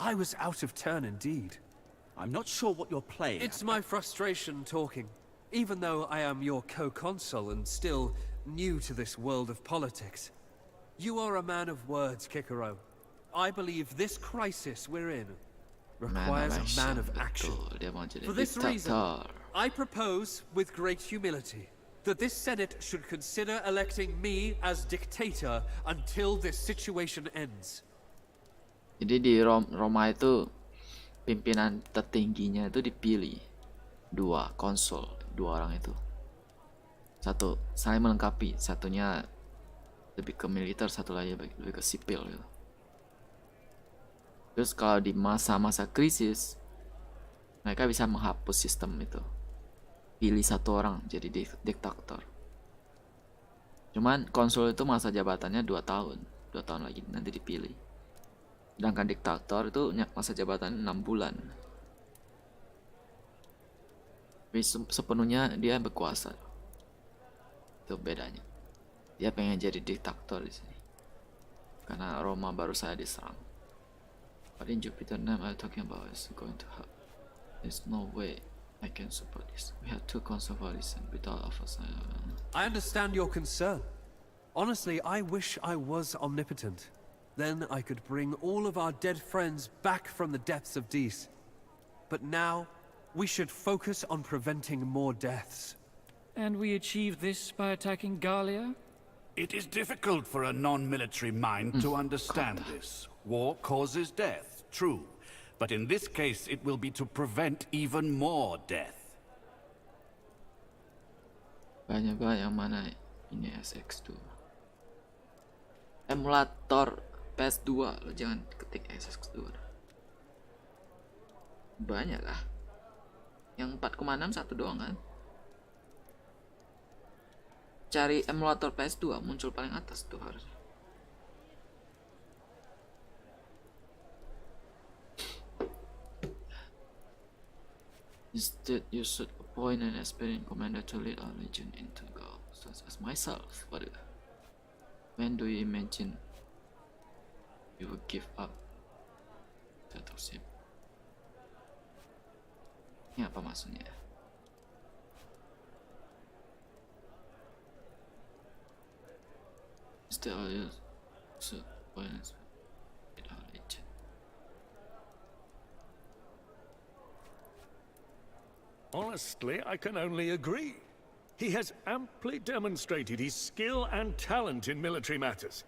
I was out of turn indeed. I'm not sure what you're playing. It's my frustration talking. Even though I am your co-consul and still new to this world of politics. You are a man of words, Kikero. I believe this crisis we're in requires a man of action. For this reason, I propose, with great humility, that this Senate should consider electing me as dictator until this situation ends. Jadi di Roma itu pimpinan tertingginya itu dipilih dua konsul, dua orang itu. Satu saling melengkapi, satunya lebih ke militer, satu lagi lebih ke sipil gitu. Terus kalau di masa-masa krisis, mereka bisa menghapus sistem itu. Pilih satu orang jadi diktator. Cuman konsul itu masa jabatannya 2 tahun. 2 tahun lagi nanti dipilih. Sedangkan diktator itu masa jabatannya 6 bulan. Tapi sepenuhnya dia berkuasa. Itu bedanya. Dia pengen jadi diktator di sini. Karena Roma baru saja diserang. But in Jupiter name I'm talking about is going to help. There's no way I can support this. We have 2 conservatives and without of us. I understand your concern. Honestly, I wish I was omnipotent. Then I could bring all of our dead friends back from the depths of Dis. But now, we should focus on preventing more deaths. And we achieve this by attacking Gallia? It is difficult for a non-military mind to understand this. War causes death, true. But in this case, it will be to prevent even more death. Banyak yang mana ini SX2. Emulator PS2, lo jangan ketik SX2. Banyak lah. Yang 4,6 satu doang kan. Cari emulator PS2 muncul paling atas tuh harusnya. Instead, you should appoint an experienced commander to lead our legion into Gaul, such as myself. When do you imagine you will give up dictatorship? Ini apa maksudnya? Instead, you should appoint an experienced lead our legion. Honestly, I can only agree. He has amply demonstrated his skill and talent in military matters.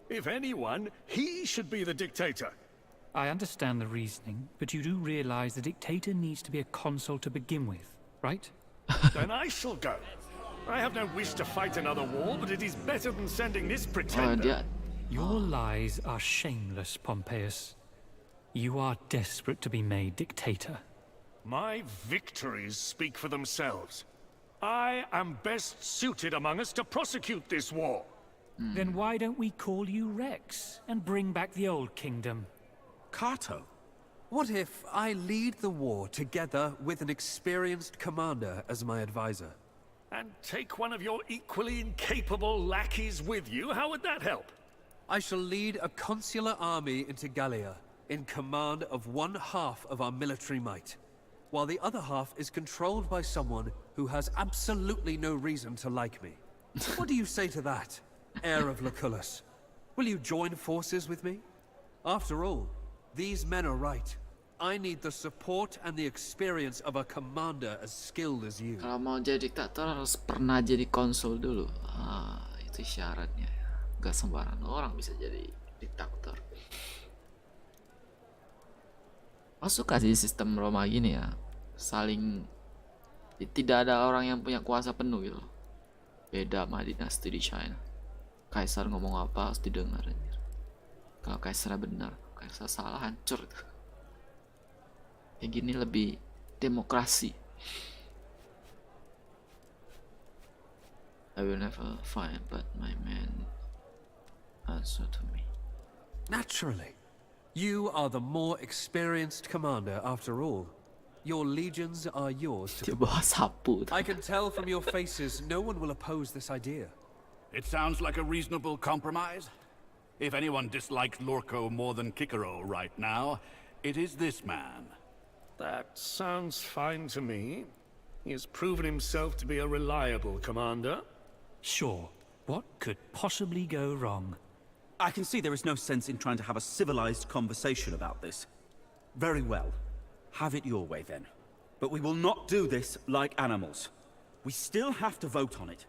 If anyone, he should be the dictator. I understand the reasoning, but you do realize the dictator needs to be a consul to begin with, right? Then I shall go. I have no wish to fight another war, but it is better than sending this pretender. Your lies are shameless, Pompeius. You are desperate to be made dictator. My victories speak for themselves. I am best suited among us to prosecute this war. Then why don't we call you Rex and bring back the old kingdom? Cato, what if I lead the war together with an experienced commander as my advisor? And take one of your equally incapable lackeys with you? How would that help? I shall lead a consular army into Gallia, in command of 1/2 of our military might, while the other half is controlled by someone who has absolutely no reason to like me. What do you say to that, heir of Lucullus? Will you join forces with me? After all, these men are right. I need the support and the experience of a commander as skilled as you. Kalau mau jadi diktator harus pernah jadi konsul dulu. Itu syaratnya. Gak sembarang orang bisa jadi diktator. Aku suka sih sistem Roma gini ya. Saling tidak ada orang yang punya kuasa penuh gitu. Beda sama dinasti di China. Kaisar ngomong apa harus didengar. Kalau kaisar benar, kaisar salah hancur. Kayak gini lebih demokrasi. I will never find but my men answer to me. Naturally. You are the more experienced commander after all. Your legions are yours to... I can tell from your faces no one will oppose this idea. It sounds like a reasonable compromise. If anyone dislikes Lorco more than Kikero right now, it is this man. That sounds fine to me. He has proven himself to be a reliable commander. Sure. What could possibly go wrong? I can see there is no sense in trying to have a civilized conversation about this. Very well. Have it your way then. But we will not do this like animals. We still have to vote on it.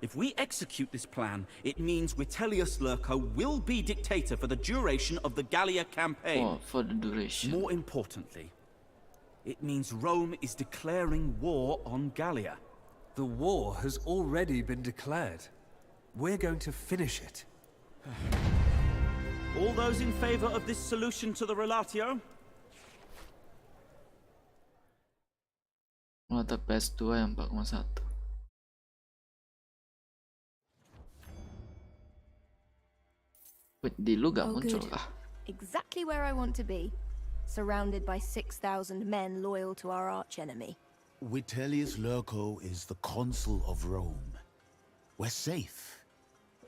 If we execute this plan, it means Vitellius Lurko will be dictator for the duration of the Gallia campaign. Oh, for the duration. More importantly, it means Rome is declaring war on Gallia. The war has already been declared. We're going to finish it. All those in favor of this solution to the relatio? Mata PS2 yang 4,1. Wait, Dulu gak muncul kah? Exactly where I want to be. Surrounded by 6,000 men loyal to our archenemy. Vitellius Lurko is the consul of Rome. We're safe.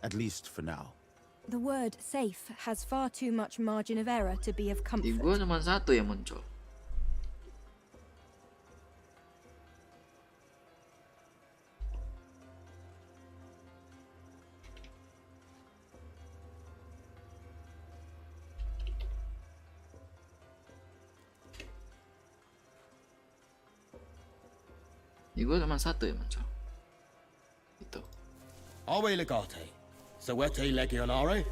At least for now. The word safe has far too much margin of error to be of comfort. Di gua cuma satu yang muncul. Di gua cuma satu yang muncul. Itu. Awe legate. Zowie legionare.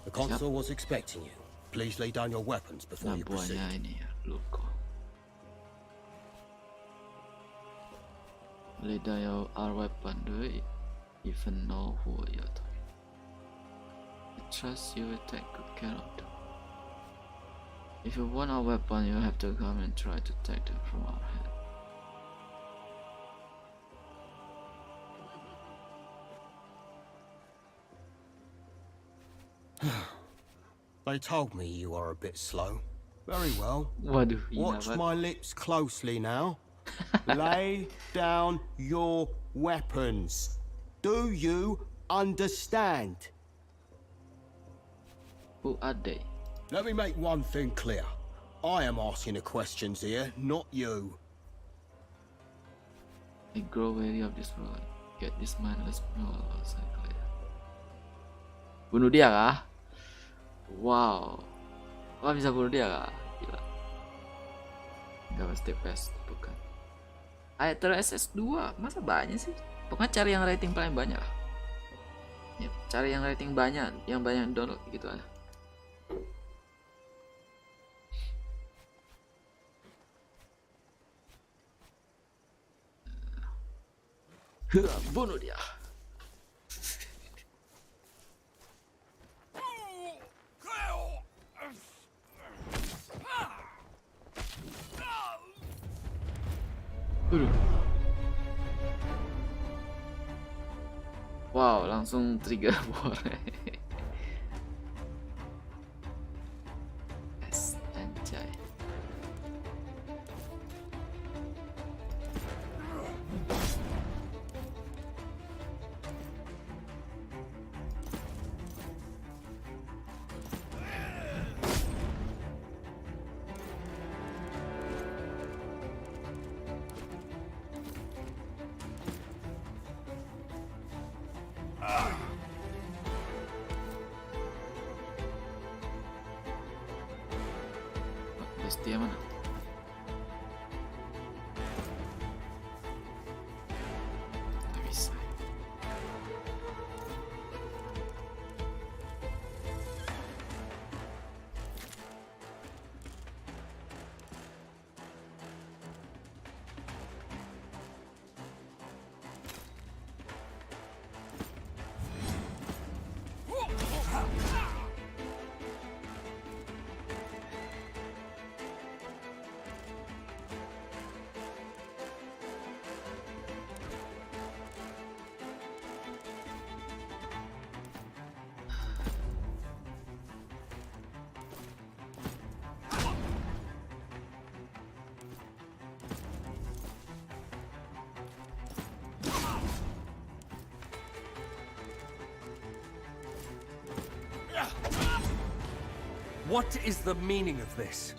The consul was expecting you. Please lay down your weapons before you proceed. Ini ya, Lurko. Lay down your weapon, do you even know who you're talking? I trust you will take good care of them. If you want our weapon, you have to come and try to take them from our hand. They told me you are a bit slow. Very well. Waduh, watch my lips closely now. Lay down your weapons. Do you understand? Who are they? Let me make one thing clear. I am asking the questions here, not you. I grow wary of this world. Get this mindless mule cycle. Bunuh dia kah? Wow. Wah, bisa bunuh dia kah? Gila. Gak pasti PS, bukan. Aether SS2, masa banyak sih? Pokoknya cari yang rating paling banyak lah. Ya, cari yang rating banyak, yang banyak download gitu aja. Bunuh dia. Wow, langsung trigger war. Yes, anjay. Bestia mana? Nggak bisa. What is the meaning of this?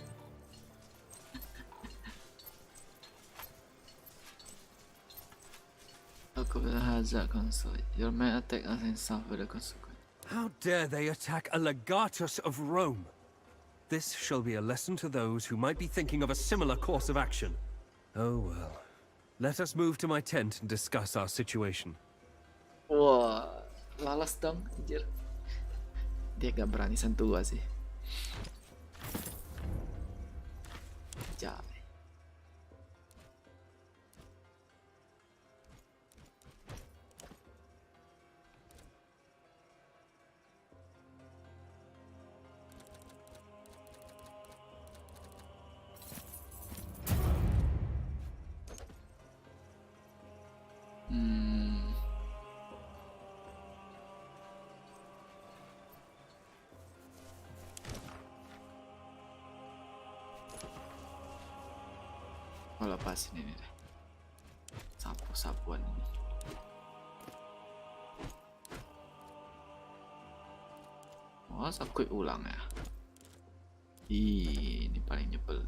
Aku berhasil console. Your main attack and suffer the consequence. How dare they attack a legatus of Rome? This shall be a lesson to those who might be thinking of a similar course of action. Oh well. Let us move to my tent and discuss our situation. Wah, lalas dong, anjir. Dia gak berani sentuh gua sih. Jai. Oh, lepasin ini deh. Sapu-sapuan ini. Oh, subquip ulang ya. Ini paling nyebel.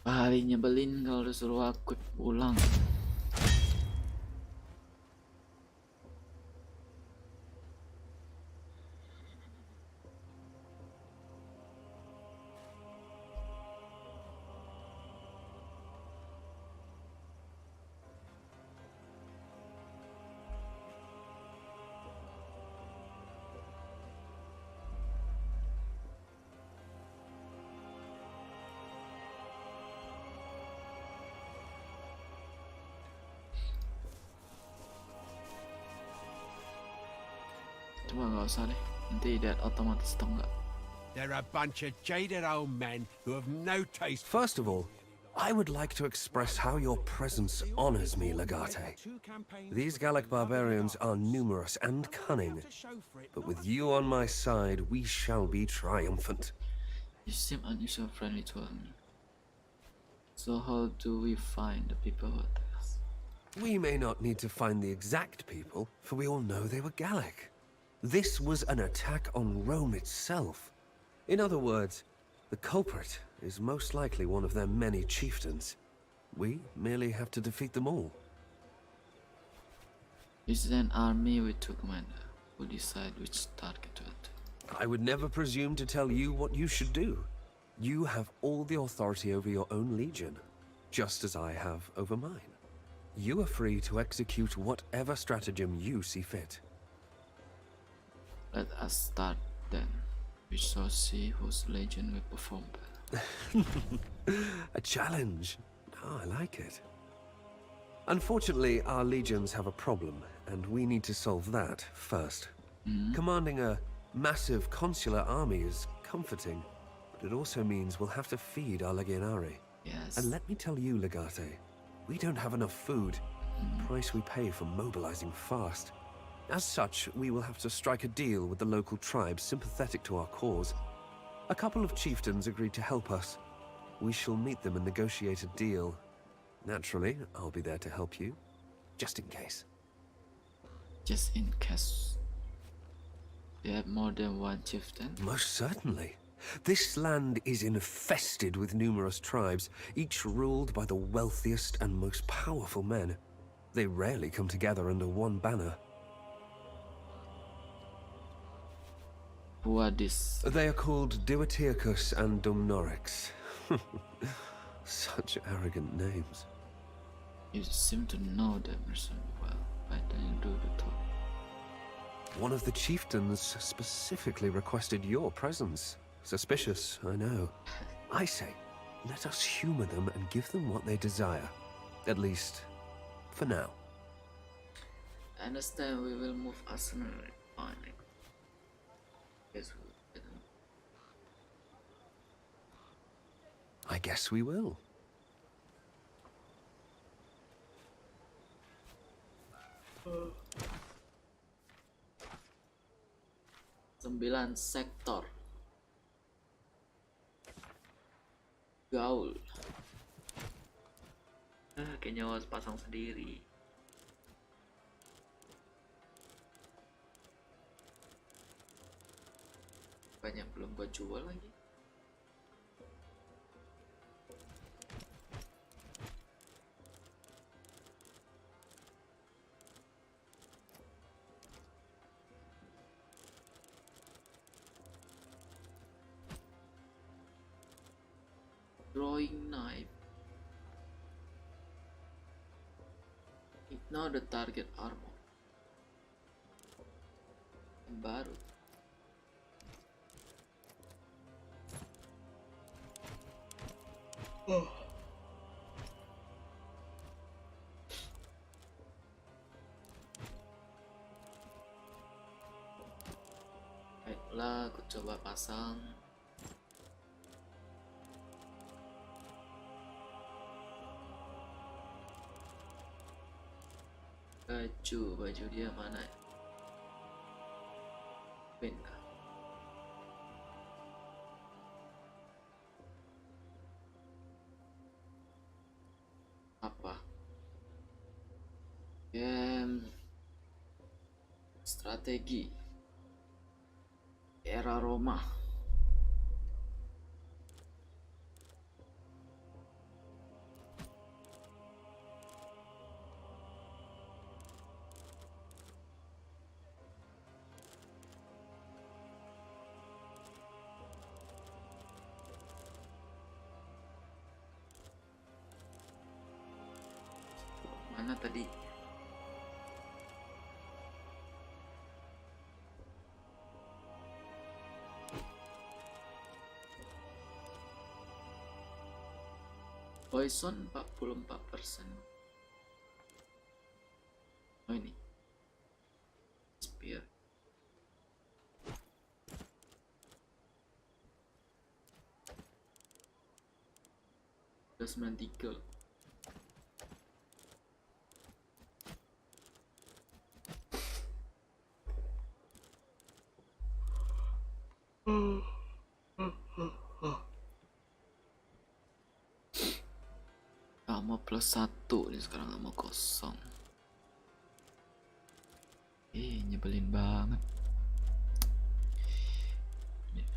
Paling nyebelin kalau disuruh equip ulang. Cuma nggak usah deh, nanti dia otomatis atau enggak. They're a bunch of jaded old men who have no taste. First of all, I would like to express how your presence honors me, Legate. These Gallic barbarians are numerous and cunning, but with you on my side, we shall be triumphant. You seem unusually friendly to me. So how do we find the people who attack us? We may not need to find the exact people, for we all know they were Gallic. This was an attack on Rome itself. In other words, the culprit is most likely one of their many chieftains. We merely have to defeat them all. Is there an army with two commanders who decide which target to attack? I would never presume to tell you what you should do. You have all the authority over your own legion, just as I have over mine. You are free to execute whatever stratagem you see fit. Let us start then. We shall see whose legion will perform better. A challenge. Oh, I like it. Unfortunately, our legions have a problem, and we need to solve that first. Commanding a massive consular army is comforting, but it also means we'll have to feed our legionari. Yes. And let me tell you, Legate, we don't have enough food. Price we pay for mobilizing fast. As such, we will have to strike a deal with the local tribes sympathetic to our cause. A couple of chieftains agreed to help us. We shall meet them and negotiate a deal. Naturally, I'll be there to help you, just in case. Just in case. They have more than one chieftain? Most certainly. This land is infested with numerous tribes, each ruled by the wealthiest and most powerful men. They rarely come together under one banner. Who are these? They are called Diwatiacus and Dumnorix. Such arrogant names. You seem to know them reasonably well. Why don't you do the talk? One of the chieftains specifically requested your presence. Suspicious, I know. I say, let us humor them and give them what they desire. At least, for now. I understand we will move arsenal on. I guess we will. Sembilan sektor. Gaul. Kayaknya harus pasang sendiri. buat jual lagi. Drawing knife. Ignore the target armor. Baru. Baiklah, aku coba pasang. Baju dia mana ya? Benda. Apa? Game strategi era Roma. Mana tadi? Poison 44%. Oh ini. Spear. Udah 93 loh. Ammo +1 nih sekarang, ammo kosong. Nyebelin banget.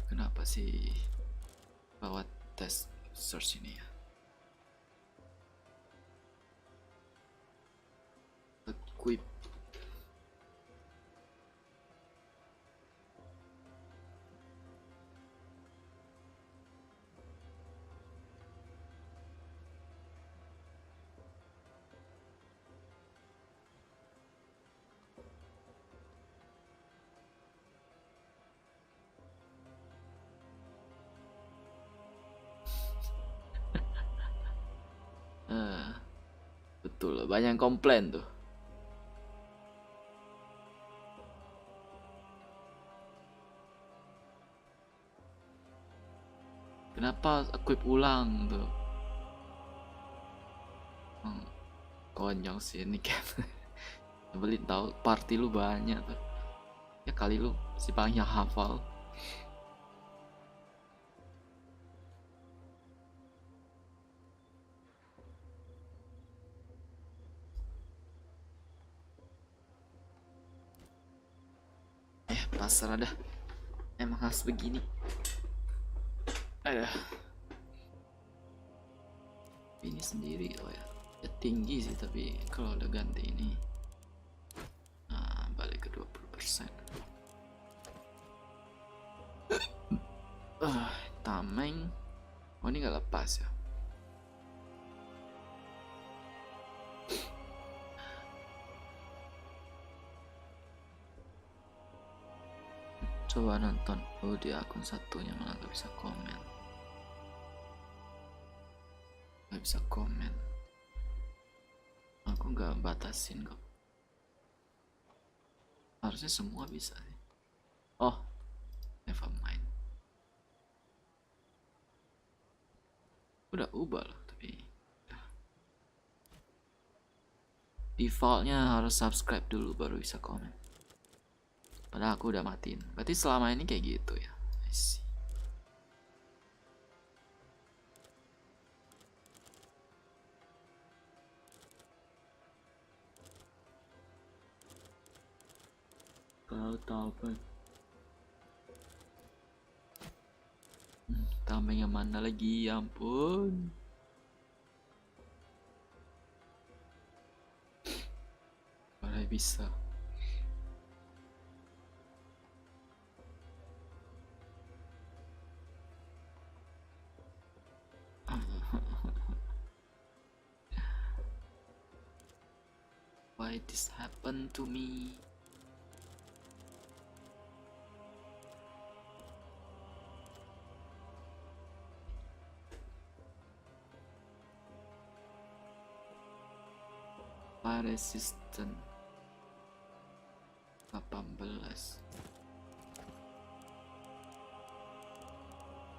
Kenapa sih bawa tes search ini ya? Equip. Betul, banyak yang komplain tuh. Kenapa equip ulang tuh? Konyol sih ini kan. Nyebelin tahu, party lu banyak tuh. Ya kali lu si paling hafal. Pasrah dah, emang harus begini. Ada ini sendiri, oh ya, tinggi sih, tapi kalau udah ganti ini balik ke 20%. Tameng, oh ini nggak lepas ya. Coba nonton, di akun satunya malah gak bisa komen. Gak bisa komen. Aku gak batasin kok. Harusnya semua bisa sih. Oh, never mind. Udah ubah loh, tapi defaultnya harus subscribe dulu baru bisa komen. Padahal aku udah matiin. Berarti selama ini kayak gitu ya. I see. Kau tahu kan? Tameng yang mana lagi? Ya ampun. Mana bisa? Why this happened to me? Fire resistant 18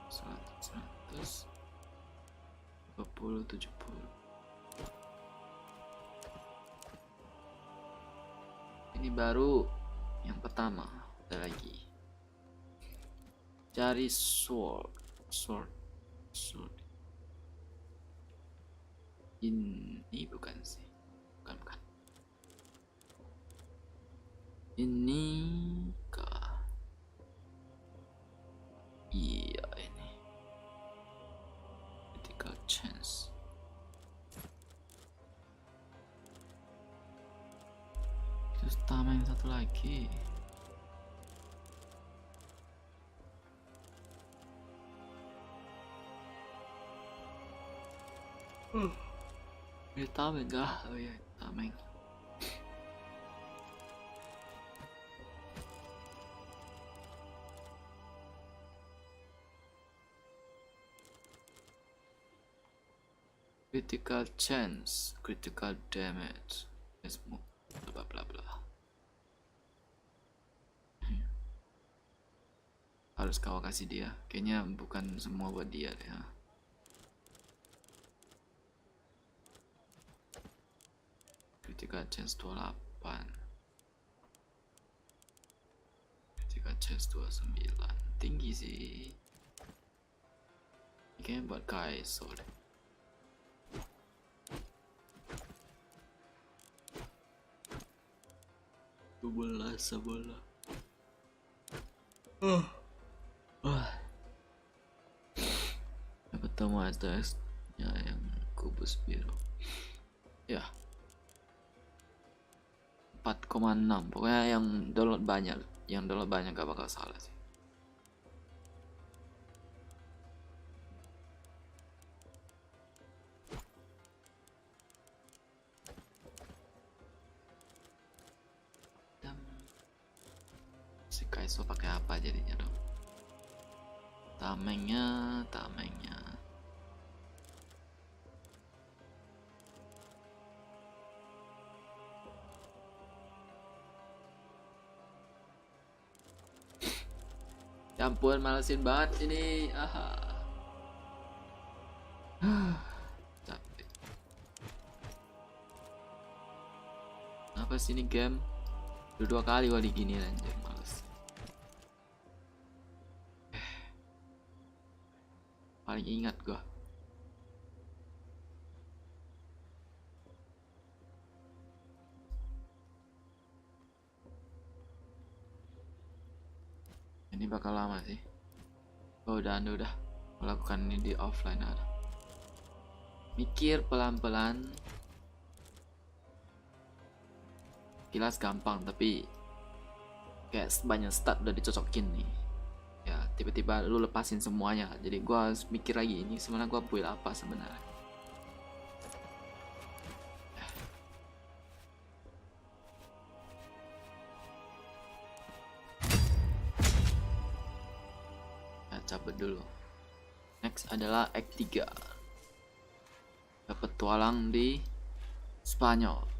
100 20 70. Ini baru yang pertama. Ada lagi. Cari sword. Ini bukan sih. Bukan. Ini kah? Iya ini. Critical chance. Terus tambah yang satu lagi. Ini tameng kah? Oh iya, tameng. Critical chance, critical damage, bla bla bla. Harus kau kasih dia. Kayaknya bukan semua buat dia deh. Ya. Critical chance 28. Critical chance 29. Tinggi sih. Ini kayaknya buat Kaiso deh. Sebelah. Ketemu ASRock ya, yang kubus biru. Ya. 4,6. Pokoknya yang download banyak. Yang download banyak gak bakal salah sih. Si Kaiso pakai apa jadinya dong? Tamengnya. Ya ampun, malesin banget ini. Capek. Apa sih ini game? Udah 2 kali gua digini anjir, males. Paling ingat gua. Ini bakal lama sih. Udah melakukan ini di offline ada. Mikir pelan-pelan. Kilas gampang tapi kayak banyak stat udah dicocokin nih. Ya tiba-tiba lu lepasin semuanya. Jadi gua harus mikir lagi ini sebenarnya gua build apa sebenarnya. Cabut dulu. Next adalah Act 3. Petualang di Spanyol.